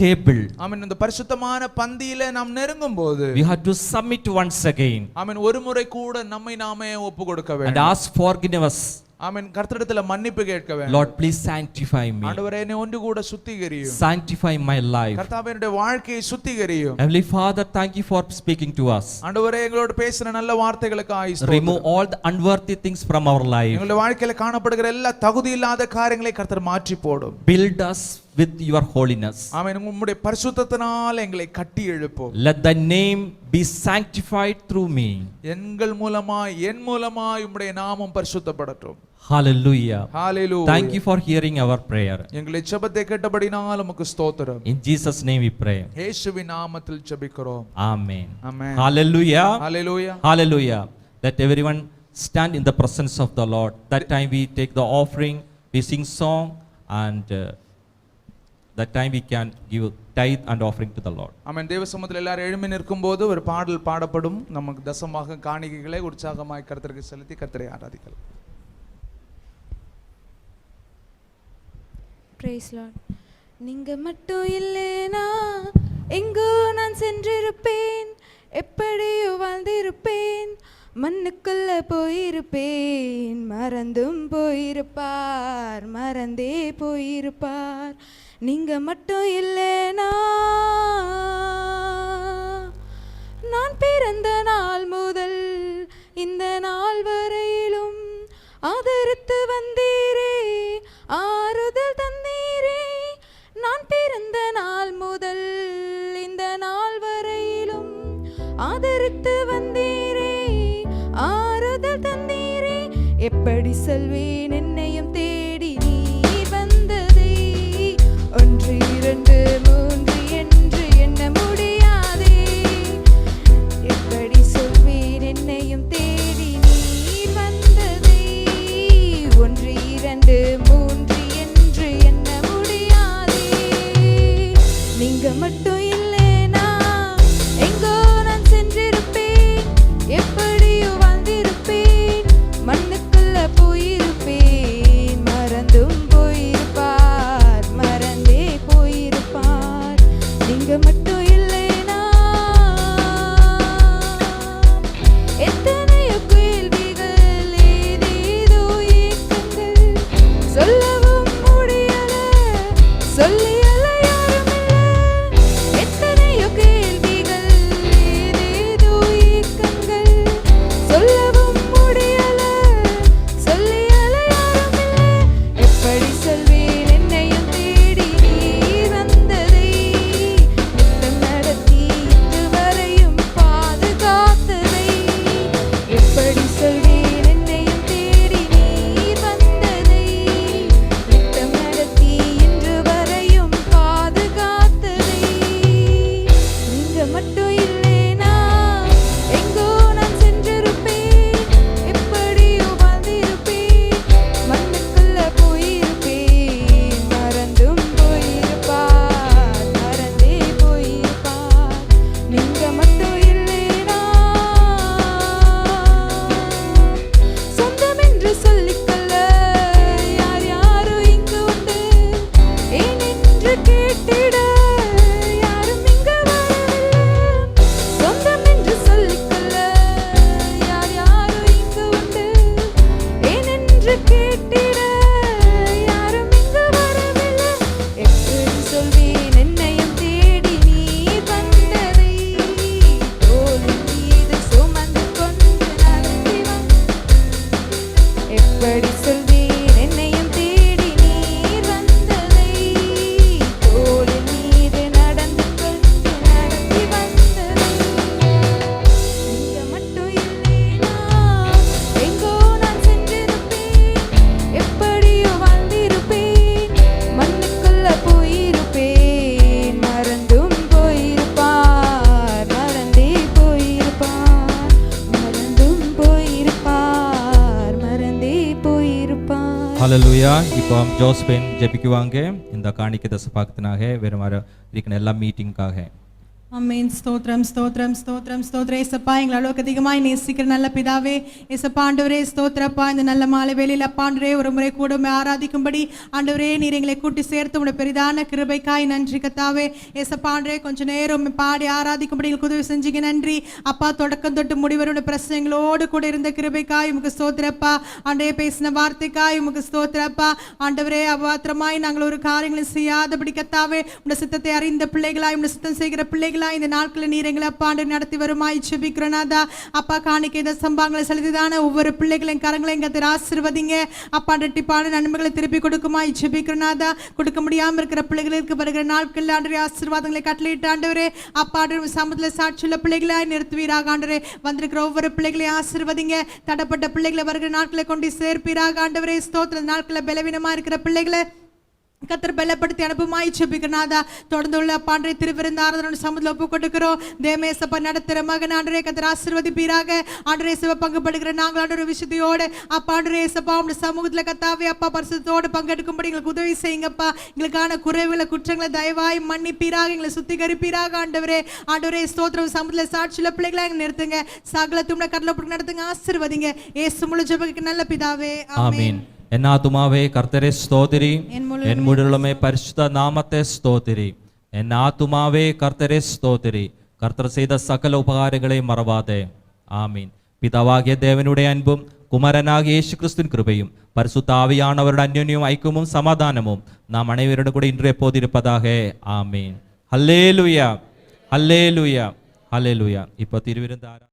table, ஆமென். இந்த பரிசுத்தமான பந்தியில நாம் நெருங்கும் போது we have to submit once again ஆமென், ஒரு முறை கூட நம்மை நாமே ஒப்பு கொடுக்க and வேண்டும். ask forgiveness. ஆமென். கர்த்தரிடத்துல மன்னிப்பு கேட்க வேண்டும். Lord, please sanctify me. ஆண்டவரே, என்னை ஒன்று கூட சுத்திகரியும். Sanctify my life. கர்த்தாவே, என்னுடைய வாழ்க்கையை சுத்திகரியும். Heavenly Father, thank you for speaking to us. ஆண்டவரே, எங்களோட பேசின நல்ல வார்த்தைகளுக்காக ஸ்தோத்திரம். Remove all the unworthy things from our life. எங்களுடைய வாழ்க்கையில காணப்படுகிற எல்லா தகுதி இல்லாத காரியங்களை கர்த்தர் மாற்றி போடும். Build us with your holiness. ஆமென். உம்முடைய பரிசுத்தத்தினால் எங்களை கட்டி எழுப்பும். Let thy name be sanctified through me. எங்கள் மூலமாய் என் மூலமாய் உம்முடைய நாமம் பரிசுத்தப்படட்டும். Hallelujah. Hallelujah. Thank you for hearing our prayer. எங்களுடைய ஜெபத்தை கேட்டபடினால் உமக்கு ஸ்தோத்திரம். In Jesus name we pray. இயேசுவின் நாமத்தில் ஜெபிக்கிறோம். Amen. Amen. Hallelujah. Hallelujah. Hallelujah. Let everyone stand in the presence of the Lord. That time we take the offering, we sing song, and that time we can give tithe and offering to the Lord. ஆமென். தேவ சமூகத்தில் எல்லாரும் எழும்பி நிற்கும்போது ஒரு பாடல் பாடப்படும். நமக்கு தசமாக காணிக்கைகளை உற்சாகமாய் கர்த்தருக்கு செலுத்தி கர்த்தரை ஆராதிக்கலாம். Praise Lord. நீங்க மட்டும் இல்லைனா எங்கோ நான் சென்றிருப்பேன், எப்படியோ வாழ்ந்திருப்பேன், மண்ணுக்குள்ள போயிருப்பேன், மறந்தும் போயிருப்பார், மறந்தே போயிருப்பார். நீங்க மட்டும் இல்லைனா நான் பிறந்த நாள் முதல் இந்த நாள் வரையிலும் ஆதரித்து வந்தீரே, ஆறுதல் தந்தீரே. நான் பிறந்த நாள் முதல் இந்த நாள் வரையிலும் ஆதரித்து வந்தீரே, ஆறுதல் தந்தீரே. எப்படி சொல்வேன் என்னையும் தேடி நீர் வந்ததை, ஒன்று இரண்டு மூன்று என்று எண்ண முடியாதே. எப்படி சொல்வேன் என்னையும் தேடி நீர் வந்ததை, ஒன்று இரண்டு மூன்று என்று எண்ண முடியாதே. நீங்க மட்டும் இல்லைனா எங்கோ நான் சென்றிருப்பேன், எப்படியோ வாழ்ந்திருப்பேன், மண்ணுக்குள்ள போயிருப்பேன், மறந்தும் போயிருப்பார், மறந்தே போயிருப்பார். நீங்க மட்டும் இல்லைனா எத்தனையோ கேள்விகள், ஏதேதோ ஏக்கங்கள், சொல்லவும் முடியல, சொல்லி யாரும் இல்ல. எத்தனையோ கேள்விகள், ஏதேதோ ஏக்கங்கள், சொல்லவும் முடியல, சொல்லி யாரும் இல்ல. எப்படி சொல்வேன் என்னையும் தேடி நீர் வந்ததை, நித்தம் நடத்தி இன்று வரையும் பாதுகாத்ததை. எப்படி சொல்வேன் என்னையும் தேடி நீர் வந்ததை, நித்தம் நடத்தி இன்று வரையும் ஹalleluya. இப்போ ஜோஸ்பின் ஜெபிக்குவாங்க இந்த காணிக்கை தசபாகத்தினாக வேறுமாறு இருக்கிற எல்லா மீட்டிங்காக. அமேன். ஸ்தோத்திரம் ஸ்தோத்திரம் ஸ்தோத்திரம் ஸ்தோத்திரம். ஏசப்பா, எங்களை அளவுக்கு அதிகமாய் நேசிக்கிற நல்ல பிதாவே, ஏசப்பா ஆண்டவரே ஸ்தோத்திரப்பா. இந்த நல்ல மாலை வேளையில் அப்பா ஆண்டவரே ஒரு முறை கூட ஆராதிக்கும்படி ஆண்டவரே நீர் எங்களை கூட்டி சேர்த்து உடைய பெரிதான கிருபைக்காய் நன்றி கத்தாவே. ஏசப்பா ஆண்டவரே கொஞ்ச நேரம் பாடி ஆராதிக்கும்படி எங்களுக்கு உதவி செஞ்சீங்க, நன்றி அப்பா. தொடக்கம் தொட்டு முடிவருடைய பிரச்சனைகளோடு கூட இருந்த கிருபைக்காய் உமக்கு ஸ்தோத்திரப்பா. ஆண்டவரே பேசின வார்த்தைக்காய் உமக்கு ஸ்தோத்திரப்பா. ஆண்டவரே அபாத்திரமாய் நாங்கள் ஒரு காரியங்களும் செய்யாதபடி கத்தாவே உடைய சித்தத்தை அறிந்த பிள்ளைகளாய் உடைய சித்தம் செய்கிற பிள்ளைகள் இந்த நாட்களில் நீர் எங்களை அப்பா நடத்தி வருமாய் ஜெபிக்கிறோனாதா. அப்பா காணிக்கை இந்த சம்பவங்களை செலுத்திதான ஒவ்வொரு பிள்ளைகளையும் கரங்களையும் கத்தர் ஆசீர்வதிங்க அப்பா. ரெட்டிப்பான நன்மைகளை திருப்பி கொடுக்குமாய் ஜெபிக்கிறோனாதா. கொடுக்க முடியாம இருக்கிற பிள்ளைகளுக்கு வருகிற நாட்களில் ஆண்டவரே ஆசீர்வாதங்களை கட்டளையிட்டு ஆண்டவரே அப்பா சமூகத்தில் சாட்சியுள்ள பிள்ளைகளாய் நிறுத்துவீராக ஆண்டவரே. வந்திருக்கிற ஒவ்வொரு பிள்ளைகளையும் ஆசீர்வதிங்க. தடப்பட்ட பிள்ளைகளை வருகிற நாட்களை கொண்டு சேர்ப்பீராக ஆண்டவரே. ஸ்தோத்திர நாட்களில் பலவீனமா இருக்கிற பிள்ளைகளை கத்தர் பலப்படுத்தி அனுப்புமாய் ஜெபிக்கிறோனாதா. தொடர்ந்து உள்ள பாண்டரை திருவிருந்தாரதனோட சமூகத்தில் ஒப்பு கொடுக்கிறோம். தேமேசப்பா நடத்துகிற மகன் ஆண்டரே கத்தர் ஆசீர்வதிப்பீராக. ஆண்டரே சிவ பங்குபடுகிற நாங்கள் ஆண்டோட விஷயத்தையோடு அப்பா ஆண்டரே சப்பா உடைய சமூகத்தில் கத்தாவே அப்பா பரிசுத்தோடு பங்கெடுக்கும்படி எங்களுக்கு உதவி செய்யுங்கப்பா. எங்களுக்கான குறைவுகளை குற்றங்களை தயவாய் மன்னிப்பீராக, எங்களை சுத்திகரிப்பீராக ஆண்டவரே. ஆண்டவரே ஸ்தோத்திரம் சமூகத்தில் சாட்சியுள்ள பிள்ளைகளை எங்களை நிறுத்துங்க. சகல தும்ல கடலை நடத்துங்க, ஆசீர்வதிங்க. ஏசு முழு ஜெபக்கு நல்ல பிதாவே, ஆமென். என் ஆத்துமாவே கர்த்தரை ஸ்தோத்திரி, என் முழுமே பரிசுத்த நாமத்தை ஸ்தோத்திரி. என் ஆத்துமாவே கர்த்தரை ஸ்தோத்திரி, கர்த்தர் செய்த சகல உபகாரங்களை மறவாதே. ஆமீன். பிதாவாகிய தேவனுடைய அன்பும் குமாரனாகிய இயேசு கிறிஸ்துவின் கிருபையும் பரிசுத்த ஆவியானவருடைய அன்யோன்யமும் ஐக்கியமும் சமாதானமும் நாம் அனைவரோடு கூட இன்று எப்போது இருப்பதாக. ஆமீன். ஹல்லேலூயா, ஹல்லேலூயா, ஹல்லேலூயா. இப்போ திருவிருந்தாரா